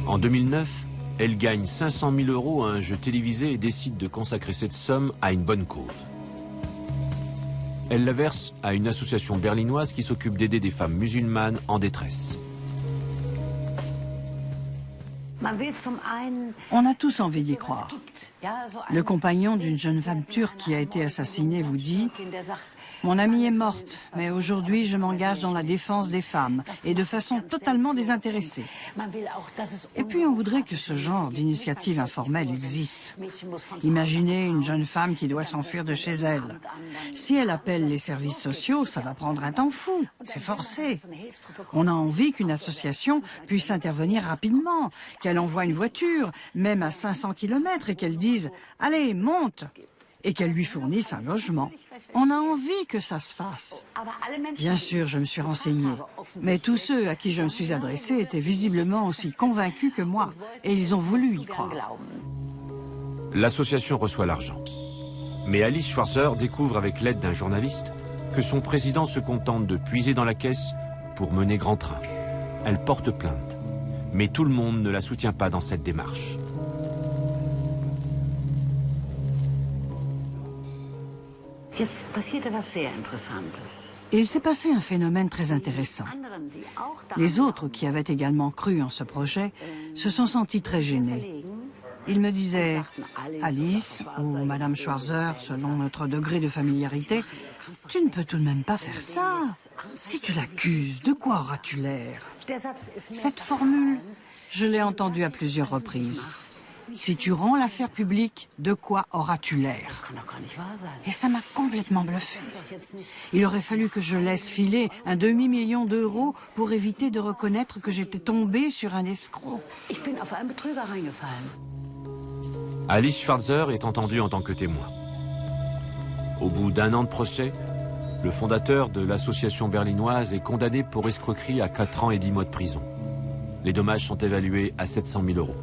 En 2009, elle gagne 500 000 € à un jeu télévisé et décide de consacrer cette somme à une bonne cause. Elle la verse à une association berlinoise qui s'occupe d'aider des femmes musulmanes en détresse. On a tous envie d'y croire. Le compagnon d'une jeune femme turque qui a été assassinée vous dit Mon amie est morte, mais aujourd'hui je m'engage dans la défense des femmes et de façon totalement désintéressée. Et puis on voudrait que ce genre d'initiative informelle existe. Imaginez une jeune femme qui doit s'enfuir de chez elle. Si elle appelle les services sociaux, ça va prendre un temps fou, c'est forcé. On a envie qu'une association puisse intervenir rapidement, qu'elle envoie une voiture, même à 500 km, et qu'elle dise « Allez, monte !» et qu'elle lui fournisse un logement. On a envie que ça se fasse. Bien sûr, je me suis renseignée, mais tous ceux à qui je me suis adressée étaient visiblement aussi convaincus que moi, et ils ont voulu y croire. L'association reçoit l'argent. Mais Alice Schwarzer découvre avec l'aide d'un journaliste que son président se contente de puiser dans la caisse pour mener grand train. Elle porte plainte, mais tout le monde ne la soutient pas dans cette démarche. Il s'est passé un phénomène très intéressant. Les autres qui avaient également cru en ce projet se sont sentis très gênés. Ils me disaient « Alice, ou Madame Schwarzer, selon notre degré de familiarité, tu ne peux tout de même pas faire ça. Si tu l'accuses, de quoi auras-tu l'air ?» Cette formule, je l'ai entendue à plusieurs reprises. Si tu rends l'affaire publique, de quoi auras-tu l'air? Et ça m'a complètement bluffé. Il aurait fallu que je laisse filer un demi-million d'euros pour éviter de reconnaître que j'étais tombée sur un escroc. Alice Schwarzer est entendue en tant que témoin. Au bout d'un an de procès, le fondateur de l'association berlinoise est condamné pour escroquerie à 4 ans et 10 mois de prison. Les dommages sont évalués à 700 000 euros.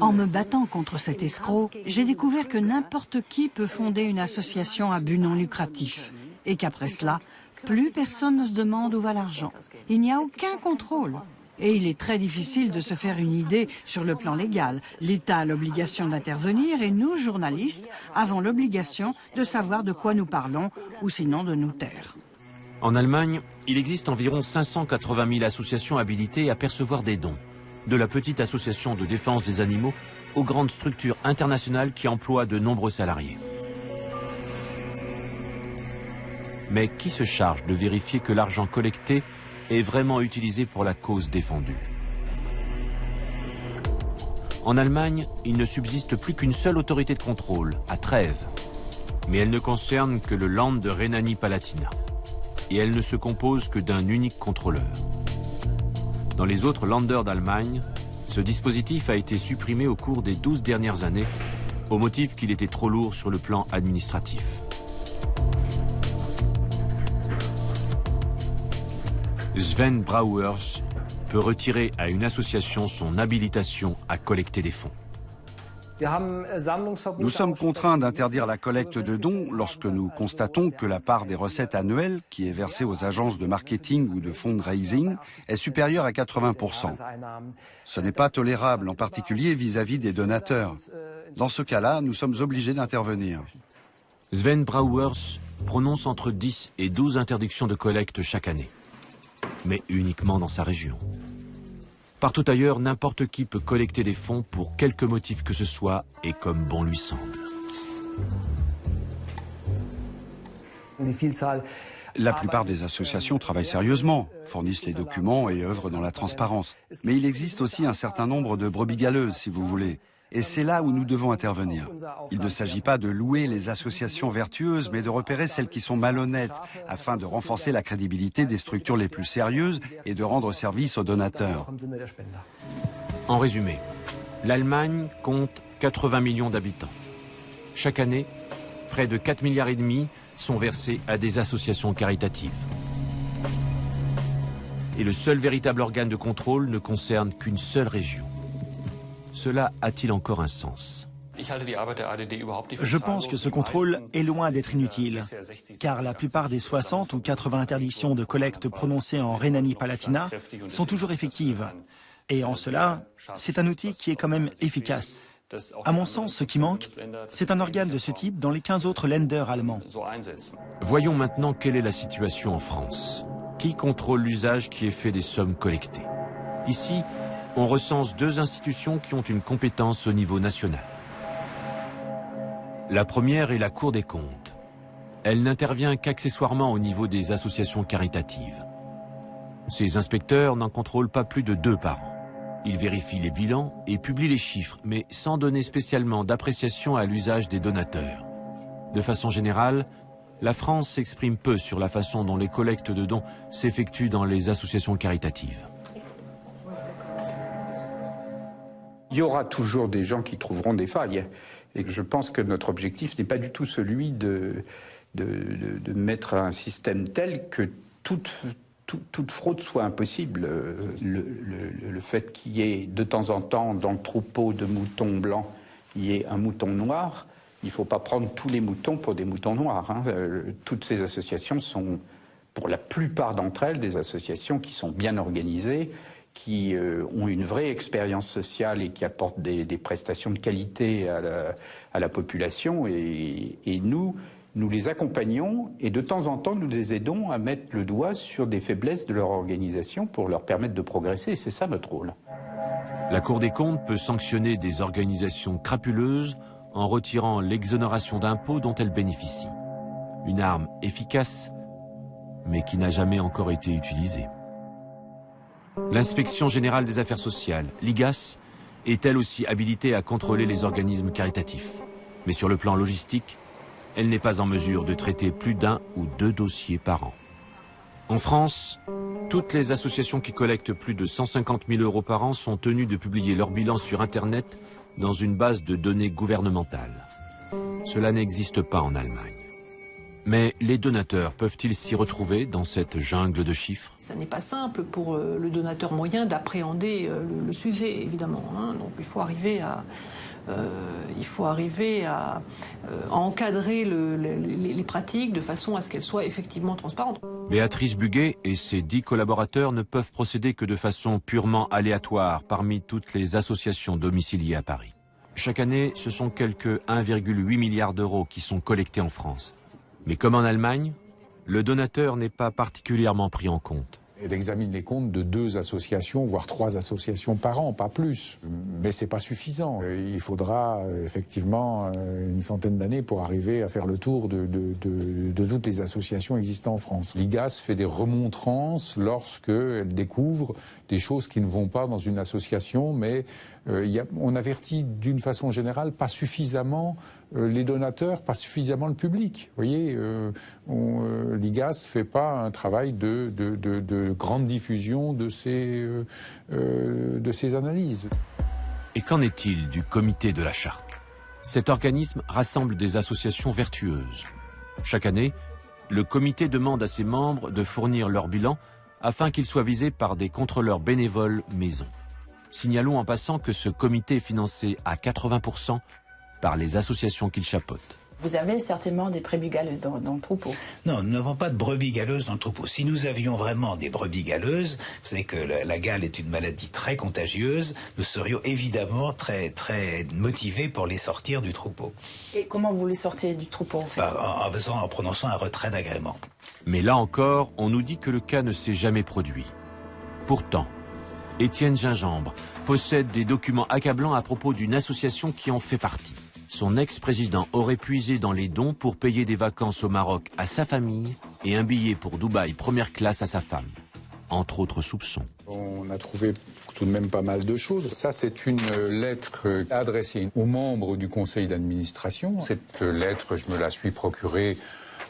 En me battant contre cet escroc, j'ai découvert que n'importe qui peut fonder une association à but non lucratif et qu'après cela, plus personne ne se demande où va l'argent. Il n'y a aucun contrôle. Et il est très difficile de se faire une idée sur le plan légal. L'État a l'obligation d'intervenir et nous, journalistes, avons l'obligation de savoir de quoi nous parlons ou sinon de nous taire. En Allemagne, il existe environ 580 000 associations habilitées à percevoir des dons. De la petite association de défense des animaux aux grandes structures internationales qui emploient de nombreux salariés. Mais qui se charge de vérifier que l'argent collecté est vraiment utilisé pour la cause défendue? En Allemagne, il ne subsiste plus qu'une seule autorité de contrôle, à Trèves. Mais elle ne concerne que le Land de Rhénanie-Palatinat. Et elle ne se compose que d'un unique contrôleur. Dans les autres Länder d'Allemagne, ce dispositif a été supprimé au cours des 12 dernières années, au motif qu'il était trop lourd sur le plan administratif. Sven Brouwers peut retirer à une association son habilitation à collecter des fonds. Nous sommes contraints d'interdire la collecte de dons lorsque nous constatons que la part des recettes annuelles qui est versée aux agences de marketing ou de fundraising est supérieure à 80%. Ce n'est pas tolérable, en particulier vis-à-vis des donateurs. Dans ce cas-là, nous sommes obligés d'intervenir. Sven Brouwers prononce entre 10 et 12 interdictions de collecte chaque année, mais uniquement dans sa région. Partout ailleurs, n'importe qui peut collecter des fonds pour quelque motif que ce soit et comme bon lui semble. La plupart des associations travaillent sérieusement, fournissent les documents et œuvrent dans la transparence. Mais il existe aussi un certain nombre de brebis galeuses, si vous voulez. Et c'est là où nous devons intervenir. Il ne s'agit pas de louer les associations vertueuses, mais de repérer celles qui sont malhonnêtes, afin de renforcer la crédibilité des structures les plus sérieuses et de rendre service aux donateurs. En résumé, l'Allemagne compte 80 millions d'habitants. Chaque année, près de 4,5 milliards sont versés à des associations caritatives. Et le seul véritable organe de contrôle ne concerne qu'une seule région. Cela a-t-il encore un sens? Je pense que ce contrôle est loin d'être inutile, car la plupart des 60 ou 80 interdictions de collecte prononcées en Rhénanie-Palatinat sont toujours effectives. Et en cela, c'est un outil qui est quand même efficace. À mon sens, ce qui manque, c'est un organe de ce type dans les 15 autres Länder allemands. Voyons maintenant quelle est la situation en France. Qui contrôle l'usage qui est fait des sommes collectées? Ici, on recense 2 institutions qui ont une compétence au niveau national. La première est la Cour des comptes. Elle n'intervient qu'accessoirement au niveau des associations caritatives. Ces inspecteurs n'en contrôlent pas plus de 2 par an. Ils vérifient les bilans et publient les chiffres, mais sans donner spécialement d'appréciation à l'usage des donateurs. De façon générale, la France s'exprime peu sur la façon dont les collectes de dons s'effectuent dans les associations caritatives. Il y aura toujours des gens qui trouveront des failles. Et je pense que notre objectif n'est pas du tout celui de mettre un système tel que toute fraude soit impossible. Le fait qu'il y ait de temps en temps dans le troupeau de moutons blancs, il y ait un mouton noir, il ne faut pas prendre tous les moutons pour des moutons noirs. Hein. Toutes ces associations sont, pour la plupart d'entre elles, des associations qui sont bien organisées, qui ont une vraie expérience sociale et qui apportent des prestations de qualité à la population. Et nous les accompagnons et de temps en temps, nous les aidons à mettre le doigt sur des faiblesses de leur organisation pour leur permettre de progresser. C'est ça notre rôle. La Cour des comptes peut sanctionner des organisations crapuleuses en retirant l'exonération d'impôts dont elles bénéficient. Une arme efficace, mais qui n'a jamais encore été utilisée. L'Inspection générale des affaires sociales, l'IGAS, est elle aussi habilitée à contrôler les organismes caritatifs. Mais sur le plan logistique, elle n'est pas en mesure de traiter plus d'1 ou 2 dossiers par an. En France, toutes les associations qui collectent plus de 150 000 € par an sont tenues de publier leur bilan sur Internet dans une base de données gouvernementale. Cela n'existe pas en Allemagne. Mais les donateurs peuvent-ils s'y retrouver dans cette jungle de chiffres? Ça n'est pas simple pour le donateur moyen d'appréhender le sujet, évidemment. Hein. Donc il faut arriver à encadrer les pratiques de façon à ce qu'elles soient effectivement transparentes. Béatrice Buguet et ses 10 collaborateurs ne peuvent procéder que de façon purement aléatoire parmi toutes les associations domiciliées à Paris. Chaque année, ce sont quelques 1,8 milliard d'euros qui sont collectés en France. Mais comme en Allemagne, le donateur n'est pas particulièrement pris en compte. Elle examine les comptes de 2 associations, voire 3 associations par an, pas plus. Mais c'est pas suffisant. Il faudra effectivement une centaine d'années pour arriver à faire le tour de toutes les associations existantes en France. L'IGAS fait des remontrances lorsqu'elle découvre des choses qui ne vont pas dans une association, mais on avertit d'une façon générale pas suffisamment les donateurs, pas suffisamment le public. Vous voyez, l'IGAS ne fait pas un travail de grande diffusion de ces analyses. Et qu'en est-il du comité de la charte? Cet organisme rassemble des associations vertueuses. Chaque année, le comité demande à ses membres de fournir leur bilan afin qu'ils soient visés par des contrôleurs bénévoles maison. Signalons en passant que ce comité est financé à 80% par les associations qu'il chapeaute. Vous avez certainement des brebis galeuses dans le troupeau. Non, nous n'avons pas de brebis galeuses dans le troupeau. Si nous avions vraiment des brebis galeuses, vous savez que la gale est une maladie très contagieuse, nous serions évidemment très motivés pour les sortir du troupeau. Et comment vous les sortez du troupeau en fait? En prononçant un retrait d'agrément. Mais là encore, on nous dit que le cas ne s'est jamais produit. Pourtant, Étienne Gingembre possède des documents accablants à propos d'une association qui en fait partie. Son ex-président aurait puisé dans les dons pour payer des vacances au Maroc à sa famille et un billet pour Dubaï première classe à sa femme. Entre autres soupçons. On a trouvé tout de même pas mal de choses. Ça, c'est une lettre adressée aux membres du conseil d'administration. Cette lettre, je me la suis procurée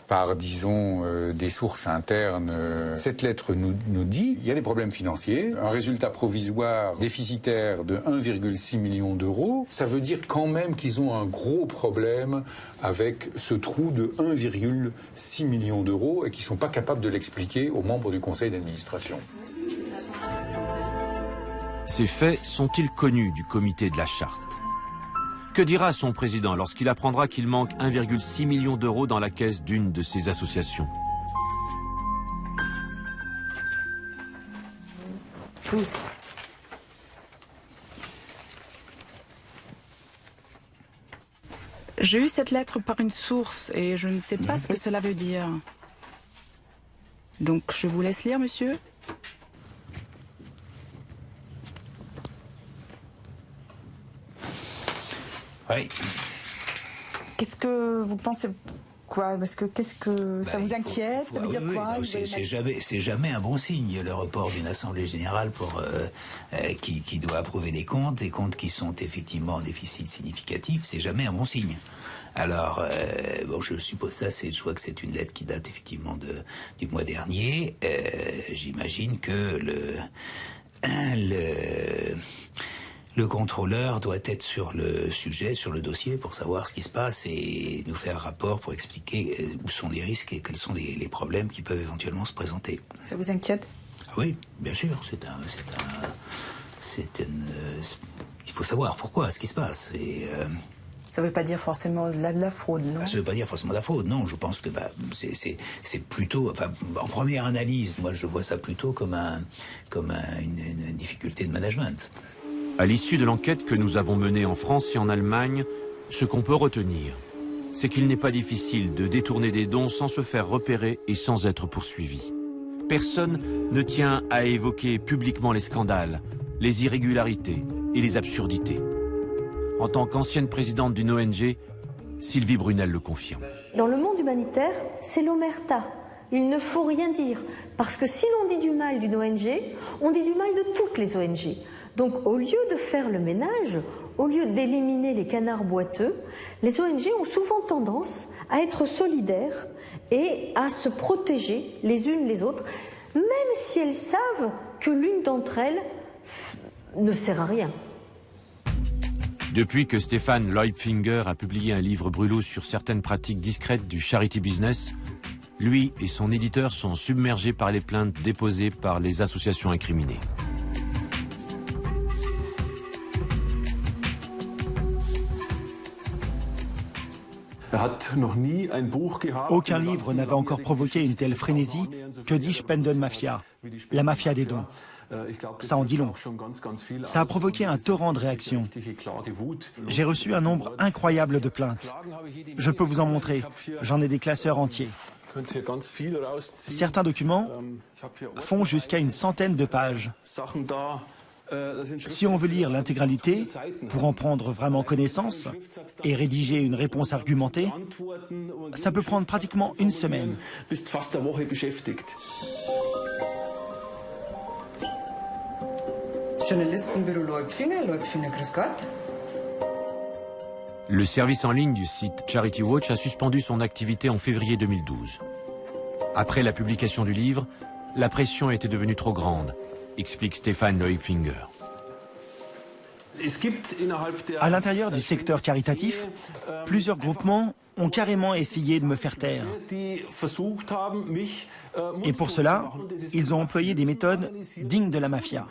par, disons, des sources internes. Cette lettre nous dit qu'il y a des problèmes financiers, un résultat provisoire déficitaire de 1,6 million d'euros. Ça veut dire quand même qu'ils ont un gros problème avec ce trou de 1,6 million d'euros et qu'ils ne sont pas capables de l'expliquer aux membres du conseil d'administration. Ces faits sont-ils connus du comité de la charte? Que dira son président lorsqu'il apprendra qu'il manque 1,6 million d'euros dans la caisse d'une de ces associations? 12. J'ai eu cette lettre par une source et je ne sais pas ce que cela veut dire. Donc je vous laisse lire, monsieur. Oui. Qu'est-ce que vous pensez? Quoi? Parce que ça vous inquiète? Ça veut dire quoi? C'est jamais un bon signe, le report d'une assemblée générale qui doit approuver des comptes qui sont effectivement en déficit significatif. C'est jamais un bon signe. Alors, je suppose ça, je vois que c'est une lettre qui date effectivement du mois dernier. J'imagine que le contrôleur doit être sur le sujet, sur le dossier, pour savoir ce qui se passe et nous faire rapport pour expliquer où sont les risques et quels sont les problèmes qui peuvent éventuellement se présenter. Ça vous inquiète? Oui, bien sûr. Il faut savoir pourquoi, ce qui se passe. Ça ne veut pas dire forcément de la fraude, non? Ça ne veut pas dire forcément de la fraude, non. Je pense que c'est plutôt... Enfin, en première analyse, moi, je vois ça plutôt comme une difficulté de management. À l'issue de l'enquête que nous avons menée en France et en Allemagne, ce qu'on peut retenir, c'est qu'il n'est pas difficile de détourner des dons sans se faire repérer et sans être poursuivi. Personne ne tient à évoquer publiquement les scandales, les irrégularités et les absurdités. En tant qu'ancienne présidente d'une ONG, Sylvie Brunel le confirme. Dans le monde humanitaire, c'est l'omerta. Il ne faut rien dire. Parce que si l'on dit du mal d'une ONG, on dit du mal de toutes les ONG. Donc au lieu de faire le ménage, au lieu d'éliminer les canards boiteux, les ONG ont souvent tendance à être solidaires et à se protéger les unes les autres, même si elles savent que l'une d'entre elles ne sert à rien. Depuis que Stéphane Leupfinger a publié un livre brûlot sur certaines pratiques discrètes du charity business, lui et son éditeur sont submergés par les plaintes déposées par les associations incriminées. Aucun livre n'avait encore provoqué une telle frénésie que Die Spendenmafia, la mafia des dons. Ça en dit long. Ça a provoqué un torrent de réactions. J'ai reçu un nombre incroyable de plaintes. Je peux vous en montrer, j'en ai des classeurs entiers. Certains documents font jusqu'à une centaine de pages. Si on veut lire l'intégralité, pour en prendre vraiment connaissance et rédiger une réponse argumentée, ça peut prendre pratiquement une semaine. Le service en ligne du site Charity Watch a suspendu son activité en février 2012. Après la publication du livre, la pression était devenue trop grande, explique Stéphane Leupfinger. À l'intérieur du secteur caritatif, plusieurs groupements ont carrément essayé de me faire taire. Et pour cela, ils ont employé des méthodes dignes de la mafia.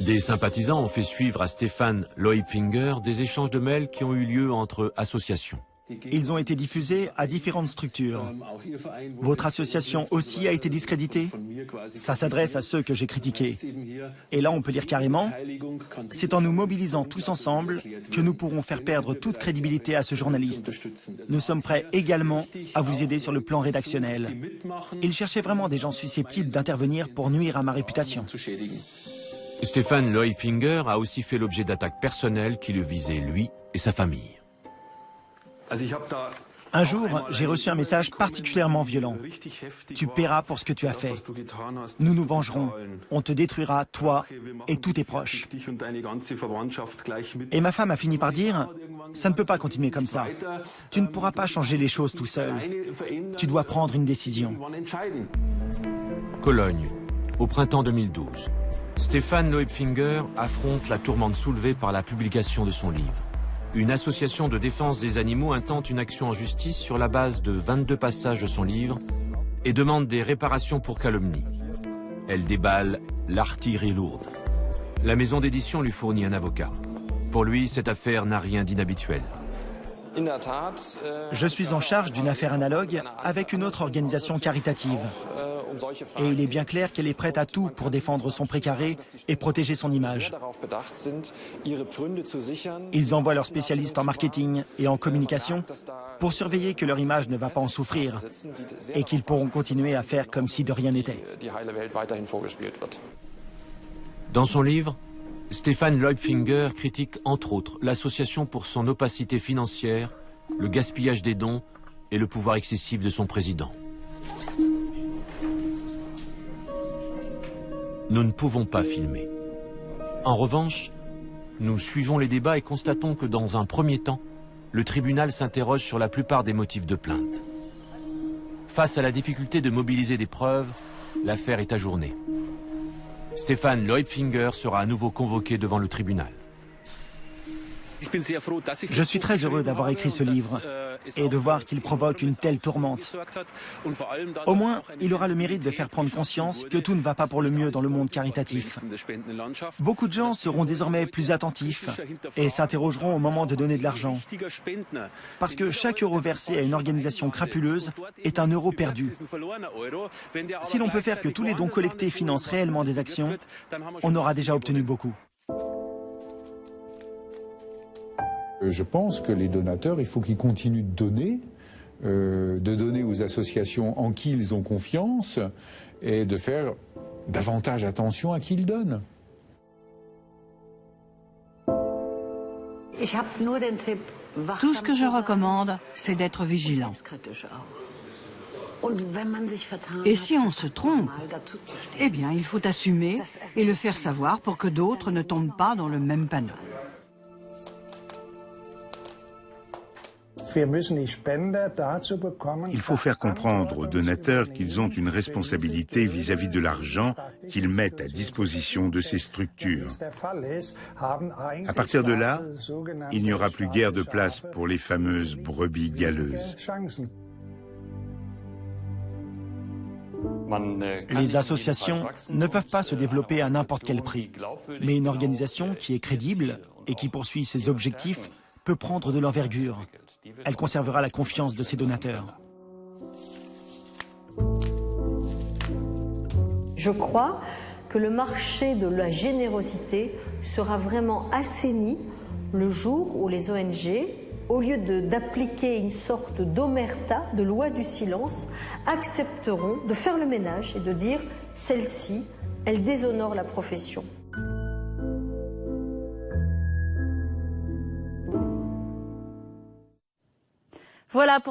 Des sympathisants ont fait suivre à Stéphane Leupfinger des échanges de mails qui ont eu lieu entre associations. Ils ont été diffusés à différentes structures. Votre association aussi a été discréditée. Ça s'adresse à ceux que j'ai critiqués. Et là, on peut dire carrément, c'est en nous mobilisant tous ensemble que nous pourrons faire perdre toute crédibilité à ce journaliste. Nous sommes prêts également à vous aider sur le plan rédactionnel. Ils cherchaient vraiment des gens susceptibles d'intervenir pour nuire à ma réputation. Stéphane Leupfinger a aussi fait l'objet d'attaques personnelles qui le visaient lui et sa famille. Un jour, j'ai reçu un message particulièrement violent. Tu paieras pour ce que tu as fait. Nous nous vengerons. On te détruira, toi et tous tes proches. Et ma femme a fini par dire, ça ne peut pas continuer comme ça. Tu ne pourras pas changer les choses tout seul. Tu dois prendre une décision. Cologne, au printemps 2012. Stéphane Leupfinger affronte la tourmente soulevée par la publication de son livre. Une association de défense des animaux intente une action en justice sur la base de 22 passages de son livre et demande des réparations pour calomnie. Elle déballe l'artillerie lourde. La maison d'édition lui fournit un avocat. Pour lui, cette affaire n'a rien d'inhabituel. Je suis en charge d'une affaire analogue avec une autre organisation caritative. Et il est bien clair qu'elle est prête à tout pour défendre son précaré et protéger son image. Ils envoient leurs spécialistes en marketing et en communication pour surveiller que leur image ne va pas en souffrir et qu'ils pourront continuer à faire comme si de rien n'était. Dans son livre, Stéphane Leupfinger critique entre autres l'association pour son opacité financière le gaspillage des dons et le pouvoir excessif de son président. Nous ne pouvons pas filmer. En revanche, nous suivons les débats et constatons que dans un premier temps, le tribunal s'interroge sur la plupart des motifs de plainte. Face à la difficulté de mobiliser des preuves, l'affaire est ajournée. Stefan Leupfinger sera à nouveau convoqué devant le tribunal. Je suis très heureux d'avoir écrit ce livre et de voir qu'il provoque une telle tourmente. Au moins, il aura le mérite de faire prendre conscience que tout ne va pas pour le mieux dans le monde caritatif. Beaucoup de gens seront désormais plus attentifs et s'interrogeront au moment de donner de l'argent. Parce que chaque euro versé à une organisation crapuleuse est un euro perdu. Si l'on peut faire que tous les dons collectés financent réellement des actions, on aura déjà obtenu beaucoup. Je pense que les donateurs, il faut qu'ils continuent de donner aux associations en qui ils ont confiance et de faire davantage attention à qui ils donnent. Tout ce que je recommande, c'est d'être vigilant. Et si on se trompe, eh bien, il faut assumer et le faire savoir pour que d'autres ne tombent pas dans le même panneau. Il faut faire comprendre aux donateurs qu'ils ont une responsabilité vis-à-vis de l'argent qu'ils mettent à disposition de ces structures. À partir de là, il n'y aura plus guère de place pour les fameuses brebis galeuses. Les associations ne peuvent pas se développer à n'importe quel prix. Mais une organisation qui est crédible et qui poursuit ses objectifs peut prendre de l'envergure. Elle conservera la confiance de ses donateurs. Je crois que le marché de la générosité sera vraiment assaini le jour où les ONG, au lieu d'appliquer une sorte d'omerta, de loi du silence, accepteront de faire le ménage et de dire « celle-ci, elle déshonore la profession ». Voilà pour